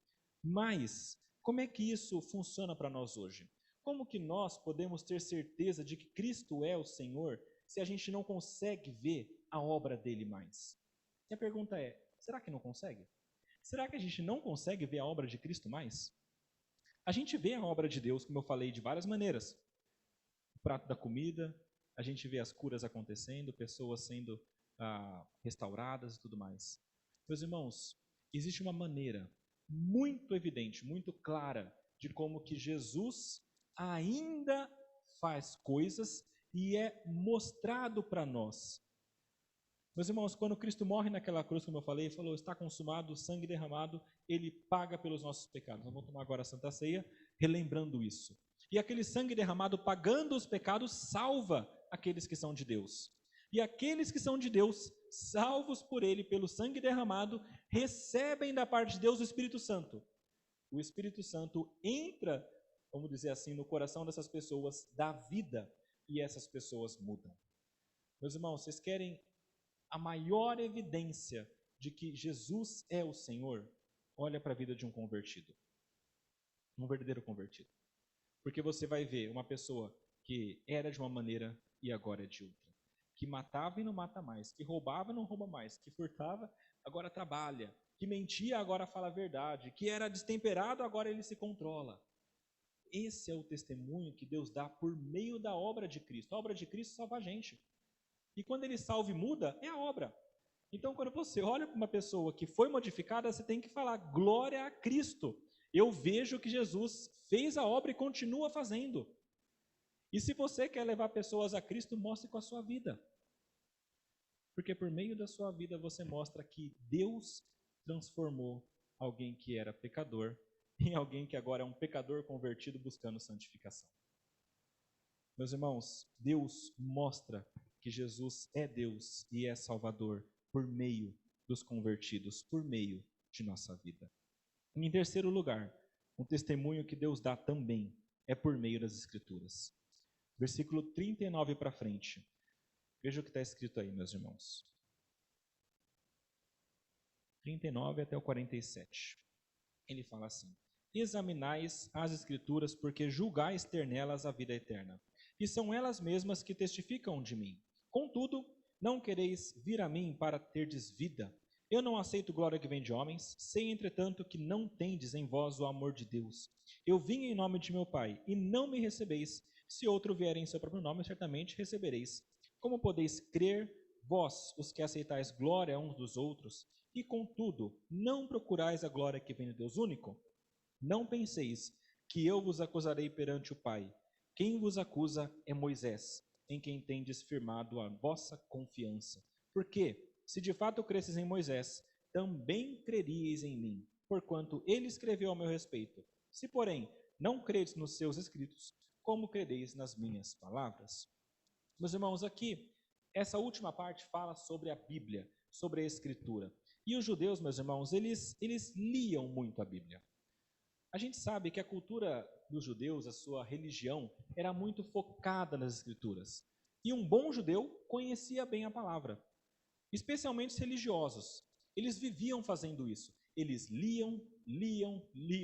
Mas, como é que isso funciona para nós hoje? Como que nós podemos ter certeza de que Cristo é o Senhor se a gente não consegue ver a obra dele mais? E a pergunta é, será que não consegue? Será que a gente não consegue ver a obra de Cristo mais? A gente vê a obra de Deus, como eu falei, de várias maneiras. O prato da comida, a gente vê as curas acontecendo, pessoas sendo restauradas e tudo mais. Meus irmãos, existe uma maneira muito evidente, muito clara, de como que Jesus ainda faz coisas e é mostrado para nós. Meus irmãos, quando Cristo morre naquela cruz, como eu falei, ele falou, está consumado, o sangue derramado, ele paga pelos nossos pecados. Nós vamos tomar agora a Santa Ceia, relembrando isso. E aquele sangue derramado, pagando os pecados, salva aqueles que são de Deus. E aqueles que são de Deus, salvos por ele, pelo sangue derramado, recebem da parte de Deus o Espírito Santo. O Espírito Santo entra, vamos dizer assim, no coração dessas pessoas, dá vida, e essas pessoas mudam. Meus irmãos, vocês querem a maior evidência de que Jesus é o Senhor? Olha para a vida de um convertido. Um verdadeiro convertido. Porque você vai ver uma pessoa que era de uma maneira e agora é de outra. Que matava e não mata mais. Que roubava e não rouba mais. Que furtava, agora trabalha. Que mentia, agora fala a verdade. Que era destemperado, agora ele se controla. Esse é o testemunho que Deus dá por meio da obra de Cristo. A obra de Cristo salva a gente. E quando ele salva e muda, é a obra. Então, quando você olha para uma pessoa que foi modificada, você tem que falar, glória a Cristo. Eu vejo que Jesus fez a obra e continua fazendo. E se você quer levar pessoas a Cristo, mostre com a sua vida. Porque por meio da sua vida você mostra que Deus transformou alguém que era pecador em alguém que agora é um pecador convertido buscando santificação. Meus irmãos, Deus mostra que Jesus é Deus e é Salvador por meio dos convertidos, por meio de nossa vida. E em terceiro lugar, um testemunho que Deus dá também é por meio das Escrituras. Versículo 39 para frente. Veja o que está escrito aí, meus irmãos. 39 até o 47. Ele fala assim: examinais as Escrituras, porque julgais ter nelas a vida eterna, e são elas mesmas que testificam de mim. Contudo, não quereis vir a mim para terdes vida. Eu não aceito glória que vem de homens, sei, entretanto, que não tendes em vós o amor de Deus. Eu vim em nome de meu Pai, e não me recebeis. Se outro vier em seu próprio nome, certamente recebereis. Como podeis crer, vós, os que aceitais glória uns dos outros, e contudo, não procurais a glória que vem de Deus único? Não penseis que eu vos acusarei perante o Pai. Quem vos acusa é Moisés, em quem tendes firmado a vossa confiança. Porque, se de fato cresces em Moisés, também creríeis em mim, porquanto ele escreveu a meu respeito. Se, porém, não credes nos seus escritos, como crereis nas minhas palavras? Meus irmãos, aqui, essa última parte fala sobre a Bíblia, sobre a Escritura. E os judeus, meus irmãos, eles liam muito a Bíblia. A gente sabe que a cultura dos judeus, a sua religião, era muito focada nas Escrituras. E um bom judeu conhecia bem a palavra, especialmente os religiosos. Eles viviam fazendo isso. Eles liam.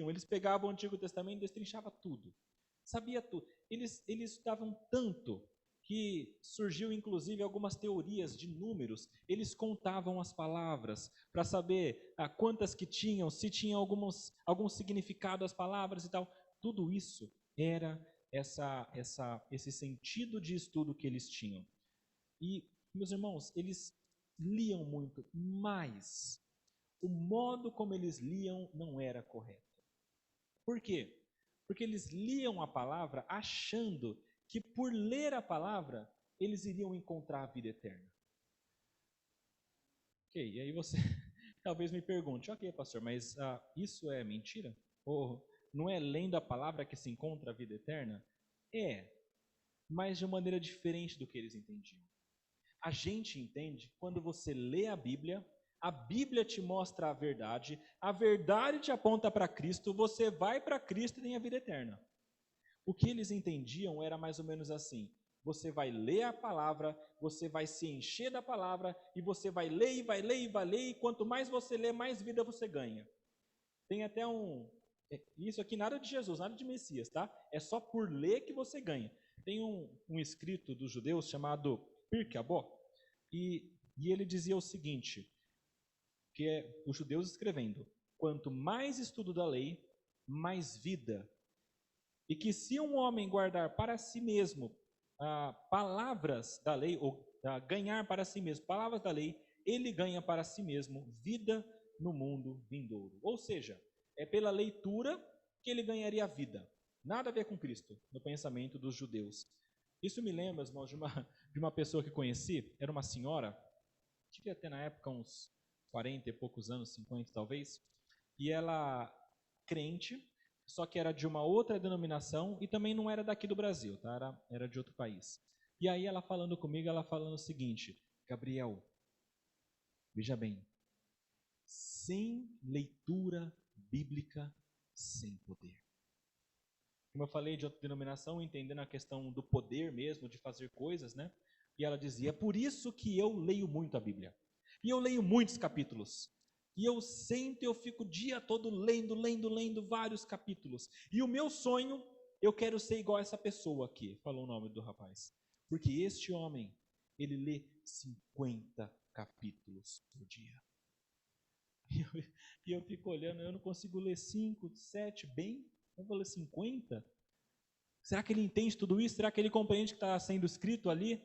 Eles pegavam o Antigo Testamento e destrinchavam tudo. Sabia tudo. Eles estudavam tanto que surgiu inclusive algumas teorias de números. Eles contavam as palavras para saber quantas que tinham, se tinham algum significado as palavras e tal. Tudo isso era esse sentido de estudo que eles tinham. E, meus irmãos, eles liam muito, mas o modo como eles liam não era correto. Por quê? Porque eles liam a palavra achando que por ler a palavra, eles iriam encontrar a vida eterna. Ok, e aí você talvez me pergunte, ok, pastor, mas isso é mentira? Ou não é lendo a palavra que se encontra a vida eterna? É, mas de uma maneira diferente do que eles entendiam. A gente entende quando você lê a Bíblia te mostra a verdade te aponta para Cristo, você vai para Cristo e tem a vida eterna. O que eles entendiam era mais ou menos assim: você vai ler a palavra, você vai se encher da palavra, e você vai ler, e vai ler, e vai ler, e quanto mais você lê, mais vida você ganha. Tem até um Isso aqui nada de Jesus, nada de Messias, tá? É só por ler que você ganha. Tem um escrito dos judeus chamado Pirkei Avot, e ele dizia o seguinte, que é os judeus escrevendo: quanto mais estudo da lei, mais vida. E que se um homem guardar para si mesmo palavras da lei, ou ganhar para si mesmo palavras da lei, ele ganha para si mesmo vida no mundo vindouro. Ou seja, é pela leitura que ele ganharia a vida. Nada a ver com Cristo, no pensamento dos judeus. Isso me lembra, irmãos, de uma pessoa que conheci, era uma senhora, devia ter na época uns 40 e poucos anos, 50 talvez, e ela, crente, só que era de uma outra denominação e também não era daqui do Brasil, tá? Era de outro país. E aí ela falando comigo, ela falando o seguinte: Gabriel, veja bem, sem leitura bíblica, sem poder. Como eu falei de outra denominação, entendendo a questão do poder mesmo, de fazer coisas, né? E ela dizia: é por isso que eu leio muito a Bíblia. E eu leio muitos capítulos. E eu fico o dia todo lendo vários capítulos. E o meu sonho, eu quero ser igual a essa pessoa aqui, falou o nome do rapaz. Porque este homem, ele lê 50 capítulos por dia. E eu fico olhando, eu não consigo ler 5, 7 bem, eu vou ler 50? Será que ele entende tudo isso? Será que ele compreende o que está sendo escrito ali?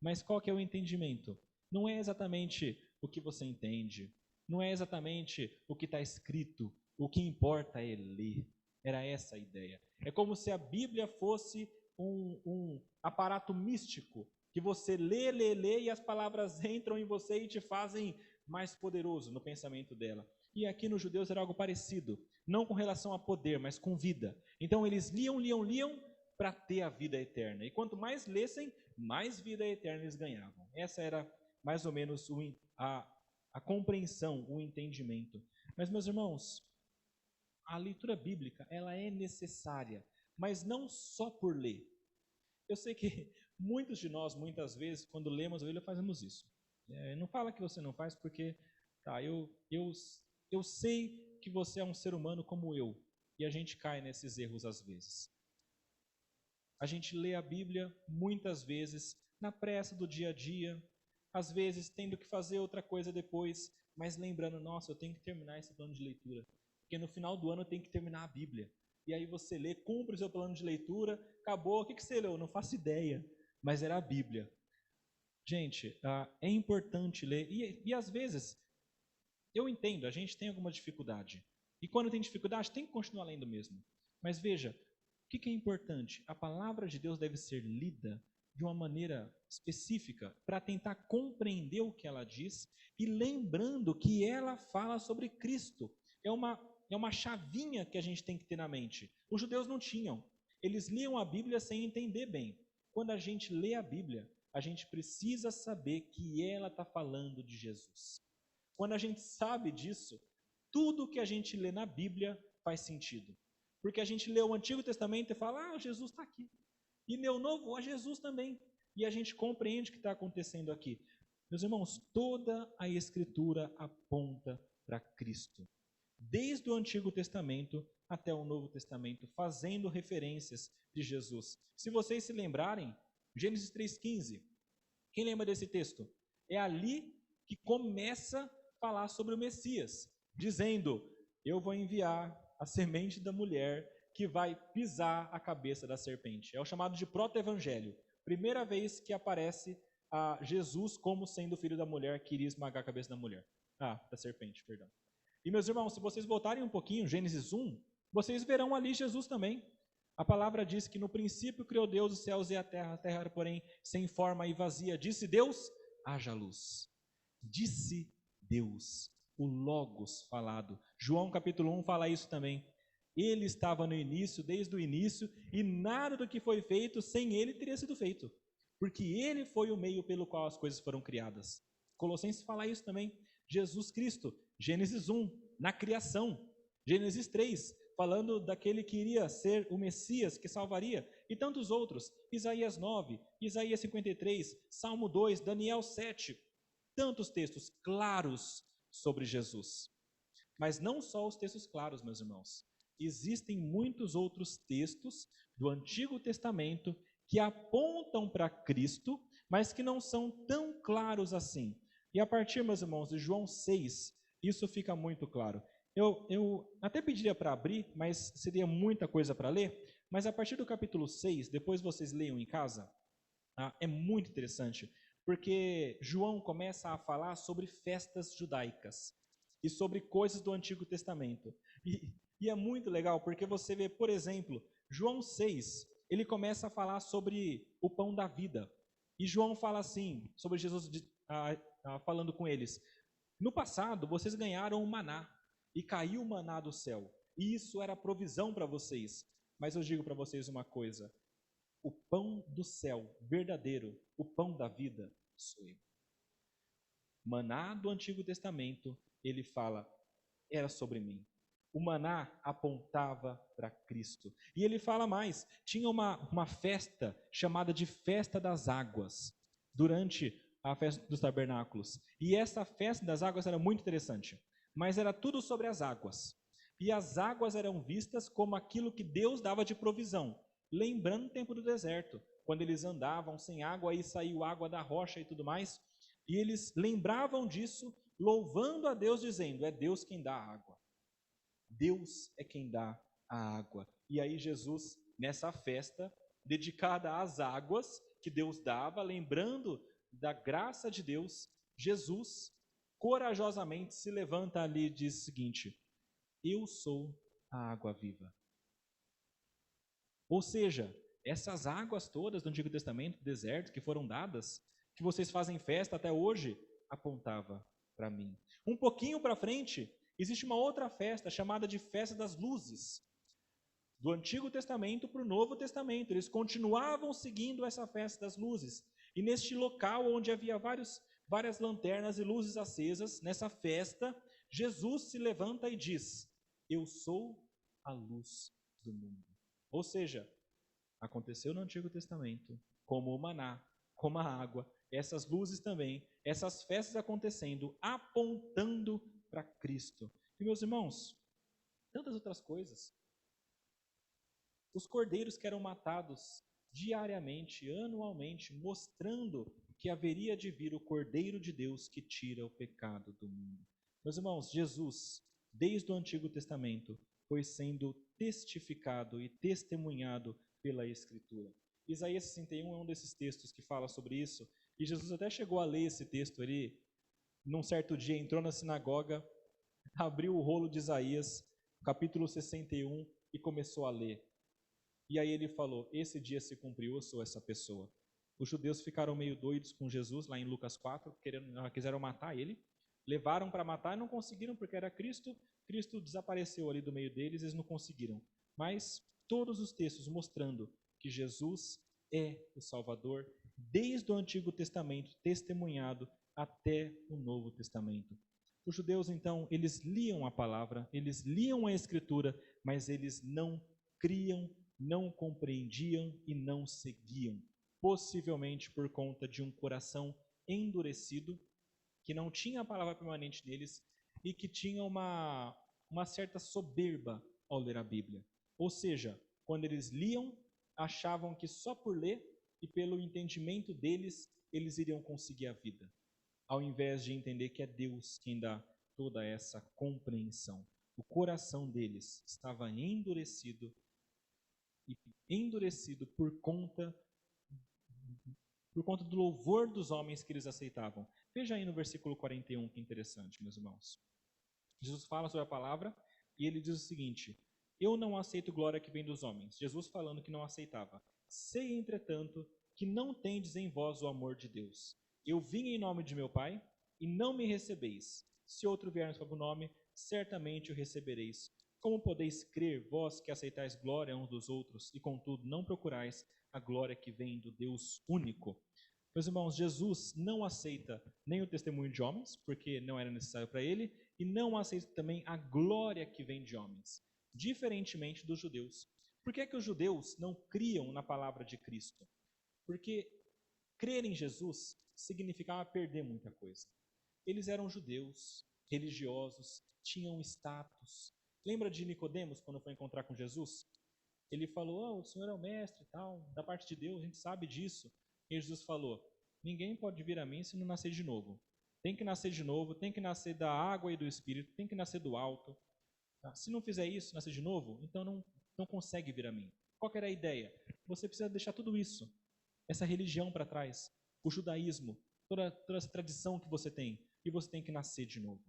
Mas qual que é o entendimento? Não é exatamente o que você entende, não é exatamente o que está escrito, o que importa é ler. Era essa a ideia. É como se a Bíblia fosse um aparato místico, que você lê e as palavras entram em você e te fazem mais poderoso no pensamento dela. E aqui nos judeus era algo parecido, não com relação a poder, mas com vida. Então eles liam para ter a vida eterna. E quanto mais lessem, mais vida eterna eles ganhavam. Essa era mais ou menos a compreensão, o entendimento. Mas, meus irmãos, a leitura bíblica, ela é necessária, mas não só por ler. Eu sei que muitos de nós, muitas vezes, quando lemos a Bíblia, fazemos isso. Não fala que você não faz, porque eu sei que você é um ser humano como eu, e a gente cai nesses erros às vezes. A gente lê a Bíblia muitas vezes na pressa do dia a dia, às vezes tendo que fazer outra coisa depois, mas lembrando: nossa, eu tenho que terminar esse plano de leitura, porque no final do ano eu tenho que terminar a Bíblia. E aí você lê, cumpre o seu plano de leitura, acabou. O que você leu? Não faço ideia, mas era a Bíblia. Gente, é importante ler, e às vezes, eu entendo, a gente tem alguma dificuldade, e quando tem dificuldade, tem que continuar lendo mesmo. Mas veja, o que é importante? A palavra de Deus deve ser lida de uma maneira específica para tentar compreender o que ela diz e lembrando que ela fala sobre Cristo. É uma chavinha que a gente tem que ter na mente. Os judeus não tinham. Eles liam a Bíblia sem entender bem. Quando a gente lê a Bíblia, a gente precisa saber que ela está falando de Jesus. Quando a gente sabe disso, tudo que a gente lê na Bíblia faz sentido. Porque a gente lê o Antigo Testamento e fala: Jesus está aqui. E lê o Novo, Jesus também. E a gente compreende o que está acontecendo aqui. Meus irmãos, toda a Escritura aponta para Cristo. Desde o Antigo Testamento até o Novo Testamento, fazendo referências de Jesus. Se vocês se lembrarem, Gênesis 3,15. Quem lembra desse texto? É ali que começa a falar sobre o Messias, dizendo: eu vou enviar a semente da mulher que vai pisar a cabeça da serpente. É o chamado de proto-evangelho. Primeira vez que aparece Jesus como sendo o filho da mulher que iria esmagar a cabeça da serpente, perdão. E meus irmãos, se vocês voltarem um pouquinho, Gênesis 1, vocês verão ali Jesus também. A palavra diz que no princípio criou Deus os céus e a terra era, porém, sem forma e vazia. Disse Deus: haja luz. Disse Deus, o Logos falado. João capítulo 1 fala isso também. Ele estava no início, desde o início, e nada do que foi feito sem ele teria sido feito, porque ele foi o meio pelo qual as coisas foram criadas. Colossenses fala isso também. Jesus Cristo, Gênesis 1, na criação. Gênesis 3, falando daquele que iria ser o Messias, que salvaria, e tantos outros. Isaías 9, Isaías 53, Salmo 2, Daniel 7. Tantos textos claros sobre Jesus. Mas não só os textos claros, meus irmãos. existem muitos outros textos do Antigo Testamento que apontam para Cristo, mas que não são tão claros assim. E a partir, meus irmãos, de João 6, isso fica muito claro. Eu até pediria para abrir, mas seria muita coisa para ler, mas a partir do capítulo 6, depois vocês leiam em casa, é muito interessante, porque João começa a falar sobre festas judaicas e sobre coisas do Antigo Testamento. E é muito legal, porque você vê, por exemplo, João 6, ele começa a falar sobre o pão da vida. E João fala assim, sobre Jesus falando com eles: no passado, vocês ganharam o maná, e caiu o maná do céu. E isso era provisão para vocês. Mas eu digo para vocês uma coisa: o pão do céu, verdadeiro, o pão da vida, sou eu. Maná do Antigo Testamento, ele fala, era sobre mim. O maná apontava para Cristo. E ele fala mais, tinha uma festa chamada de Festa das Águas, durante a festa dos tabernáculos. E essa festa das águas era muito interessante, mas era tudo sobre as águas. E as águas eram vistas como aquilo que Deus dava de provisão. Lembrando o tempo do deserto, quando eles andavam sem água, aí saiu água da rocha e tudo mais, e eles lembravam disso, louvando a Deus, dizendo, é Deus quem dá a água. Deus é quem dá a água. E aí Jesus, nessa festa, dedicada às águas que Deus dava, lembrando da graça de Deus, Jesus corajosamente se levanta ali e diz o seguinte, eu sou a água viva. Ou seja, essas águas todas do Antigo Testamento, do deserto, que foram dadas, que vocês fazem festa até hoje, apontava para mim. Um pouquinho para frente, existe uma outra festa chamada de Festa das Luzes, do Antigo Testamento para o Novo Testamento. Eles continuavam seguindo essa Festa das Luzes. E neste local onde havia várias lanternas e luzes acesas, nessa festa, Jesus se levanta e diz, eu sou a luz do mundo. Ou seja, aconteceu no Antigo Testamento, como o maná, como a água, essas luzes também, essas festas acontecendo, apontando para Cristo. E meus irmãos, tantas outras coisas. Os cordeiros que eram matados diariamente, anualmente, mostrando que haveria de vir o Cordeiro de Deus que tira o pecado do mundo. Meus irmãos, Jesus, desde o Antigo Testamento, foi sendo testificado e testemunhado pela Escritura. Isaías 61 é um desses textos que fala sobre isso, e Jesus até chegou a ler esse texto ali, num certo dia entrou na sinagoga, abriu o rolo de Isaías, capítulo 61, e começou a ler. E aí ele falou, esse dia se cumpriu, eu sou essa pessoa. Os judeus ficaram meio doidos com Jesus, lá em Lucas 4, quiseram matar ele, levaram para matar e não conseguiram, porque era Cristo. Cristo desapareceu ali do meio deles, eles não conseguiram. Mas todos os textos mostrando que Jesus é o Salvador, desde o Antigo Testamento, testemunhado até o Novo Testamento. Os judeus, então, eles liam a palavra, eles liam a Escritura, mas eles não criam, não compreendiam e não seguiam. Possivelmente por conta de um coração endurecido, que não tinha a palavra permanente neles e que tinha uma certa soberba ao ler a Bíblia. Ou seja, quando eles liam, achavam que só por ler e pelo entendimento deles, eles iriam conseguir a vida, ao invés de entender que é Deus quem dá toda essa compreensão. O coração deles estava endurecido por conta do louvor dos homens que eles aceitavam. Veja aí no versículo 41, que interessante, meus irmãos. Jesus fala sobre a palavra e ele diz o seguinte, eu não aceito glória que vem dos homens. Jesus falando que não aceitava. Sei, entretanto, que não tendes em vós o amor de Deus. Eu vim em nome de meu Pai e não me recebeis. Se outro vier no seu nome, certamente o recebereis. Como podeis crer, vós que aceitais glória uns dos outros e contudo não procurais a glória que vem do Deus único? Meus irmãos, Jesus não aceita nem o testemunho de homens, porque não era necessário para ele, e não aceita também a glória que vem de homens, diferentemente dos judeus. Por que é que os judeus não criam na palavra de Cristo? Porque crer em Jesus significava perder muita coisa. Eles eram judeus, religiosos, tinham status, Lembra de Nicodemos, quando foi encontrar com Jesus? Ele falou, o Senhor é o mestre e tal, da parte de Deus, a gente sabe disso. E Jesus falou, ninguém pode vir a mim se não nascer de novo. Tem que nascer de novo, tem que nascer da água e do Espírito, tem que nascer do alto. Tá? Se não fizer isso, nascer de novo, então não consegue vir a mim. Qual que era a ideia? Você precisa deixar tudo isso, essa religião para trás, o judaísmo, toda essa tradição que você tem, e você tem que nascer de novo.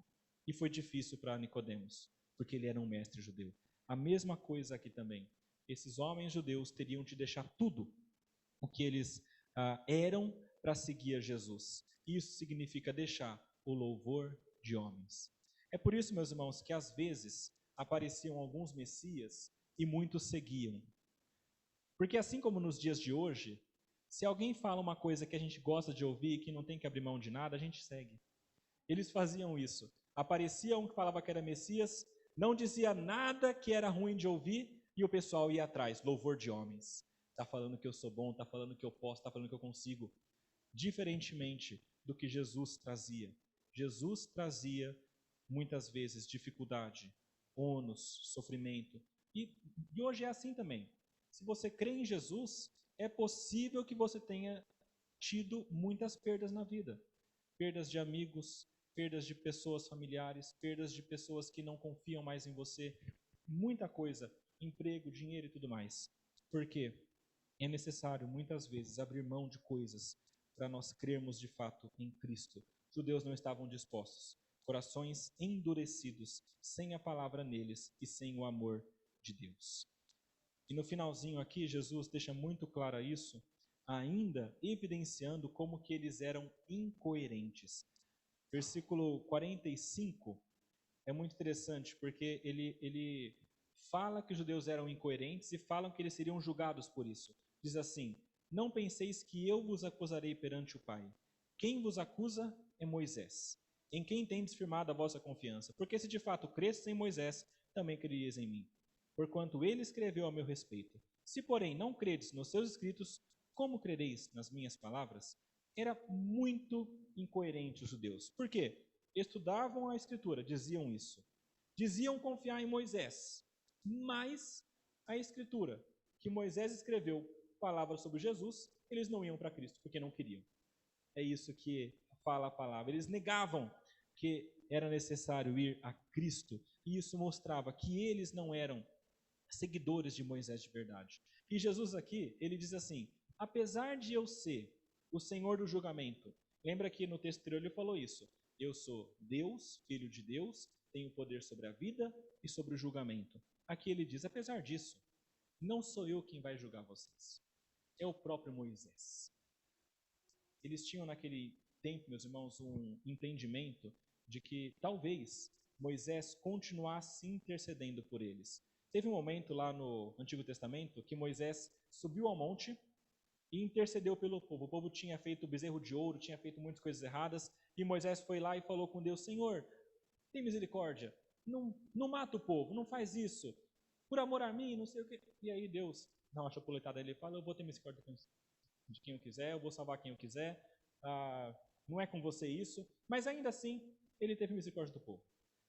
E foi difícil para Nicodemos, porque ele era um mestre judeu. A mesma coisa aqui também. Esses homens judeus teriam de deixar tudo o que eles eram para seguir a Jesus. Isso significa deixar o louvor de homens. É por isso, meus irmãos, que às vezes apareciam alguns messias e muitos seguiam. Porque assim como nos dias de hoje, se alguém fala uma coisa que a gente gosta de ouvir e que não tem que abrir mão de nada, a gente segue. Eles faziam isso. Aparecia um que falava que era Messias, não dizia nada que era ruim de ouvir e o pessoal ia atrás. Louvor de homens. Está falando que eu sou bom, está falando que eu posso, está falando que eu consigo. Diferentemente do que Jesus trazia. Jesus trazia muitas vezes dificuldade, ônus, sofrimento. E hoje é assim também. Se você crê em Jesus, é possível que você tenha tido muitas perdas na vida. Perdas de amigos, perdas de pessoas familiares, perdas de pessoas que não confiam mais em você, muita coisa, emprego, dinheiro e tudo mais. Porque é necessário, muitas vezes, abrir mão de coisas para nós crermos de fato em Cristo. Os judeus não estavam dispostos, corações endurecidos, sem a palavra neles e sem o amor de Deus. E no finalzinho aqui, Jesus deixa muito claro isso, ainda evidenciando como que eles eram incoerentes. Versículo 45 é muito interessante, porque ele fala que os judeus eram incoerentes e falam que eles seriam julgados por isso. Diz assim, não penseis que eu vos acusarei perante o Pai. Quem vos acusa é Moisés, em quem tendes firmado a vossa confiança. Porque se de fato cresces em Moisés, também crereis em mim, porquanto ele escreveu a meu respeito. Se, porém, não credes nos seus escritos, como crereis nas minhas palavras? Era muito incoerente os judeus. Por quê? Estudavam a Escritura, diziam isso. Diziam confiar em Moisés, mas a Escritura que Moisés escreveu palavras sobre Jesus, eles não iam para Cristo, porque não queriam. É isso que fala a palavra. Eles negavam que era necessário ir a Cristo, e isso mostrava que eles não eram seguidores de Moisés de verdade. E Jesus aqui, ele diz assim, apesar de eu ser o Senhor do julgamento, lembra que no texto anterior ele falou isso, eu sou Deus, Filho de Deus, tenho poder sobre a vida e sobre o julgamento. Aqui ele diz, apesar disso, não sou eu quem vai julgar vocês, é o próprio Moisés. Eles tinham naquele tempo, meus irmãos, um entendimento de que talvez Moisés continuasse intercedendo por eles. Teve um momento lá no Antigo Testamento que Moisés subiu ao monte e intercedeu pelo povo. O povo tinha feito bezerro de ouro, tinha feito muitas coisas erradas, e Moisés foi lá e falou com Deus, Senhor, tem misericórdia, não mata o povo, não faz isso, por amor a mim, não sei o quê. E aí Deus dá uma chapuletada, ele fala, eu vou ter misericórdia de quem eu quiser, eu vou salvar quem eu quiser, não é com você isso, mas ainda assim, ele teve misericórdia do povo.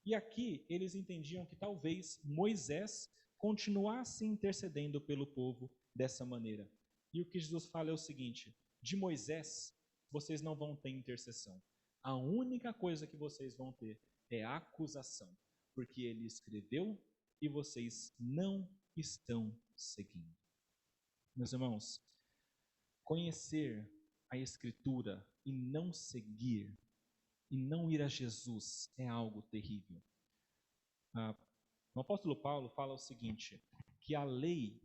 E aqui eles entendiam que talvez Moisés continuasse intercedendo pelo povo dessa maneira. E o que Jesus fala é o seguinte, de Moisés vocês não vão ter intercessão. A única coisa que vocês vão ter é acusação, porque ele escreveu e vocês não estão seguindo. Meus irmãos, conhecer a Escritura e não seguir, e não ir a Jesus é algo terrível. O apóstolo Paulo fala o seguinte, que a lei,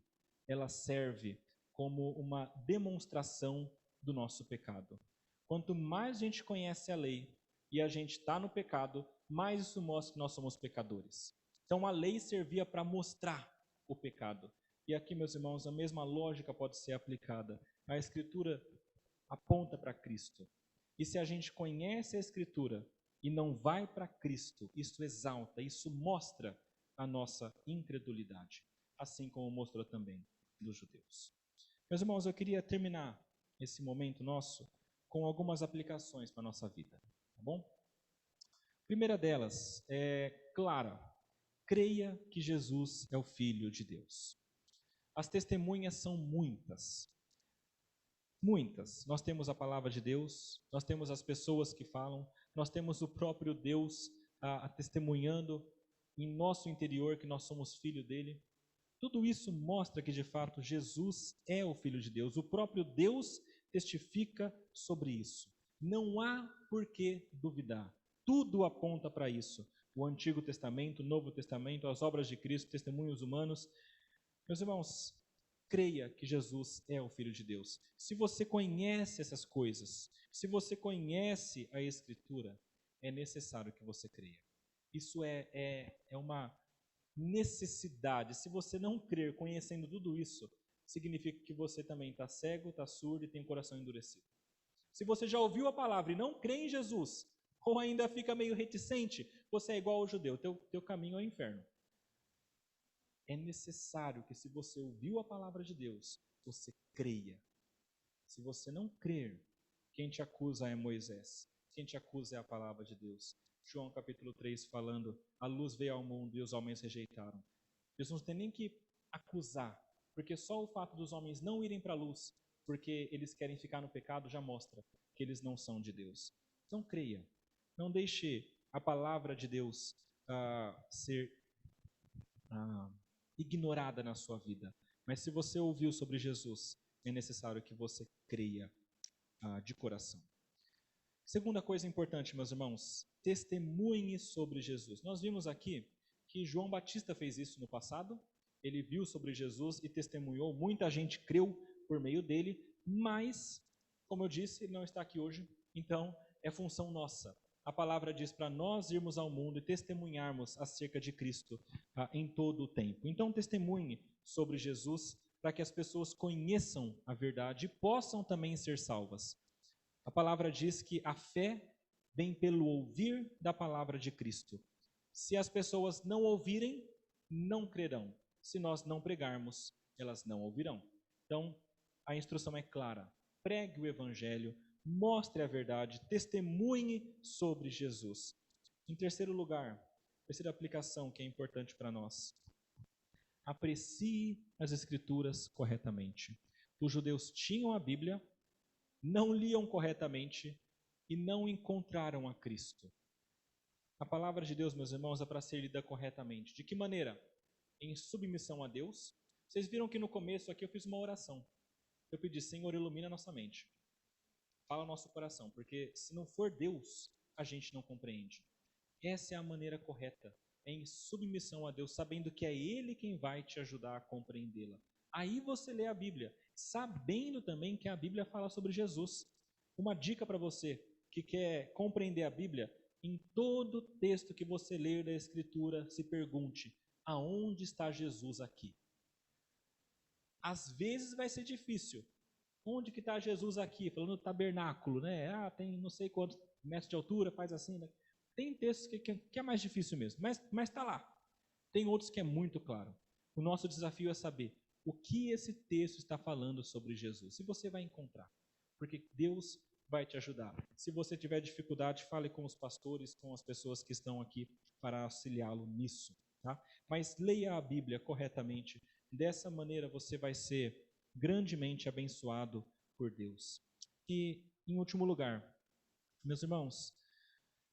ela serve como uma demonstração do nosso pecado. Quanto mais a gente conhece a lei e a gente está no pecado, mais isso mostra que nós somos pecadores. Então a lei servia para mostrar o pecado. E aqui, meus irmãos, a mesma lógica pode ser aplicada. A Escritura aponta para Cristo. E se a gente conhece a Escritura e não vai para Cristo, isso exalta, isso mostra a nossa incredulidade, assim como mostrou também dos judeus. Meus irmãos, eu queria terminar esse momento nosso com algumas aplicações para a nossa vida, tá bom? A primeira delas é clara. creia que Jesus é o Filho de Deus. As testemunhas são muitas. Muitas. Nós temos a palavra de Deus, nós temos as pessoas que falam, nós temos o próprio Deus testemunhando em nosso interior que nós somos filho dele. Tudo isso mostra que, de fato, Jesus é o Filho de Deus. O próprio Deus testifica sobre isso. Não há por que duvidar. Tudo aponta para isso. O Antigo Testamento, o Novo Testamento, as obras de Cristo, testemunhos humanos. Meus irmãos, creia que Jesus é o Filho de Deus. Se você conhece essas coisas, se você conhece a Escritura, é necessário que você creia. Isso é uma necessidade. Se você não crer conhecendo tudo isso, significa que você também está cego, está surdo e tem o coração endurecido. Se você já ouviu a palavra e não crê em Jesus, ou ainda fica meio reticente, você é igual ao judeu, teu caminho é o inferno. É necessário que, se você ouviu a palavra de Deus, você creia. Se você não crer, quem te acusa é Moisés, quem te acusa é a palavra de Deus. João capítulo 3 falando, a luz veio ao mundo e os homens rejeitaram. Deus não tem nem que acusar, porque só o fato dos homens não irem para a luz, porque eles querem ficar no pecado, já mostra que eles não são de Deus. Então creia, não deixe a palavra de Deus ser ignorada na sua vida. Mas se você ouviu sobre Jesus, é necessário que você creia de coração. Segunda coisa importante, meus irmãos, testemunhe sobre Jesus. Nós vimos aqui que João Batista fez isso no passado. Ele viu sobre Jesus e testemunhou. Muita gente creu por meio dele, mas, como eu disse, ele não está aqui hoje, então é função nossa. A palavra diz para nós irmos ao mundo e testemunharmos acerca de Cristo em todo o tempo. Então testemunhe sobre Jesus para que as pessoas conheçam a verdade e possam também ser salvas. A palavra diz que a fé vem pelo ouvir da palavra de Cristo. Se as pessoas não ouvirem, não crerão. Se nós não pregarmos, elas não ouvirão. Então, a instrução é clara. Pregue o evangelho, mostre a verdade, testemunhe sobre Jesus. Em terceiro lugar, terceira aplicação que é importante para nós. Aprecie as Escrituras corretamente. Os judeus tinham a Bíblia, não liam corretamente e não encontraram a Cristo. A palavra de Deus, meus irmãos, é para ser lida corretamente. De que maneira? Em submissão a Deus. Vocês viram que no começo aqui eu fiz uma oração. Eu pedi, Senhor, ilumina a nossa mente. Fala o nosso coração, porque se não for Deus, a gente não compreende. Essa é a maneira correta, é em submissão a Deus, sabendo que é Ele quem vai te ajudar a compreendê-la. Aí você lê a Bíblia, sabendo também que a Bíblia fala sobre Jesus. Uma dica para você que quer compreender a Bíblia, em todo texto que você ler da Escritura, se pergunte, aonde está Jesus aqui? Às vezes vai ser difícil. Onde que está Jesus aqui? Falando do tabernáculo, né? Tem não sei quantos metros de altura, faz assim, né? Tem textos que é mais difícil mesmo, mas está lá. Tem outros que é muito claro. O nosso desafio é saber o que esse texto está falando sobre Jesus. Se você vai encontrar, porque Deus vai te ajudar. Se você tiver dificuldade, fale com os pastores, com as pessoas que estão aqui para auxiliá-lo nisso, tá? Mas leia a Bíblia corretamente. Dessa maneira você vai ser grandemente abençoado por Deus. E, em último lugar, meus irmãos,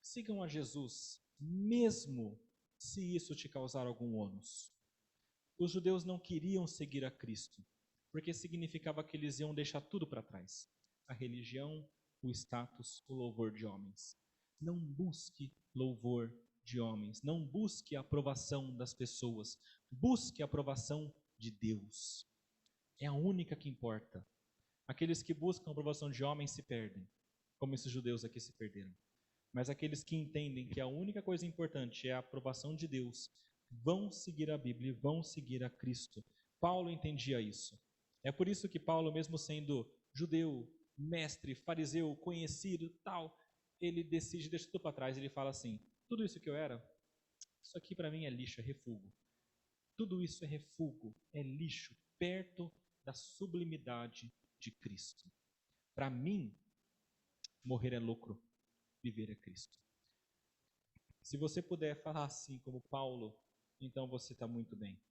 sigam a Jesus, mesmo se isso te causar algum ônus. Os judeus não queriam seguir a Cristo, porque significava que eles iam deixar tudo para trás. A religião, o status, o louvor de homens. Não busque louvor de homens, não busque a aprovação das pessoas, busque a aprovação de Deus. É a única que importa. Aqueles que buscam a aprovação de homens se perdem, como esses judeus aqui se perderam. Mas aqueles que entendem que a única coisa importante é a aprovação de Deus, vão seguir a Bíblia e vão seguir a Cristo. Paulo entendia isso. É por isso que Paulo, mesmo sendo judeu, mestre, fariseu, conhecido, tal, ele decide deixar tudo para trás. Ele fala assim, tudo isso que eu era, isso aqui para mim é lixo, é refúgio. Tudo isso é refúgio, é lixo, perto da sublimidade de Cristo. Para mim, morrer é lucro, viver é Cristo. Se você puder falar assim como Paulo, então você está muito bem.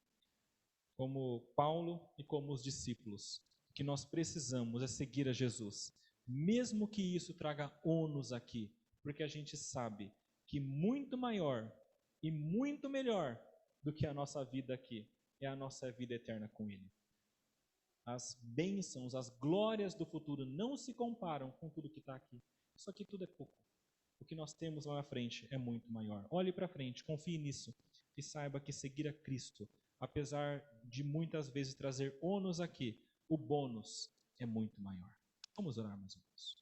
Como Paulo e como os discípulos, o que nós precisamos é seguir a Jesus, mesmo que isso traga ônus aqui, porque a gente sabe que muito maior e muito melhor do que a nossa vida aqui é a nossa vida eterna com Ele. As bênçãos, as glórias do futuro não se comparam com tudo que está aqui. Isso aqui tudo é pouco. O que nós temos lá na frente é muito maior. Olhe para frente, confie nisso e saiba que seguir a Cristo, apesar de muitas vezes trazer ônus aqui, o bônus é muito maior. Vamos orar, meus irmãos.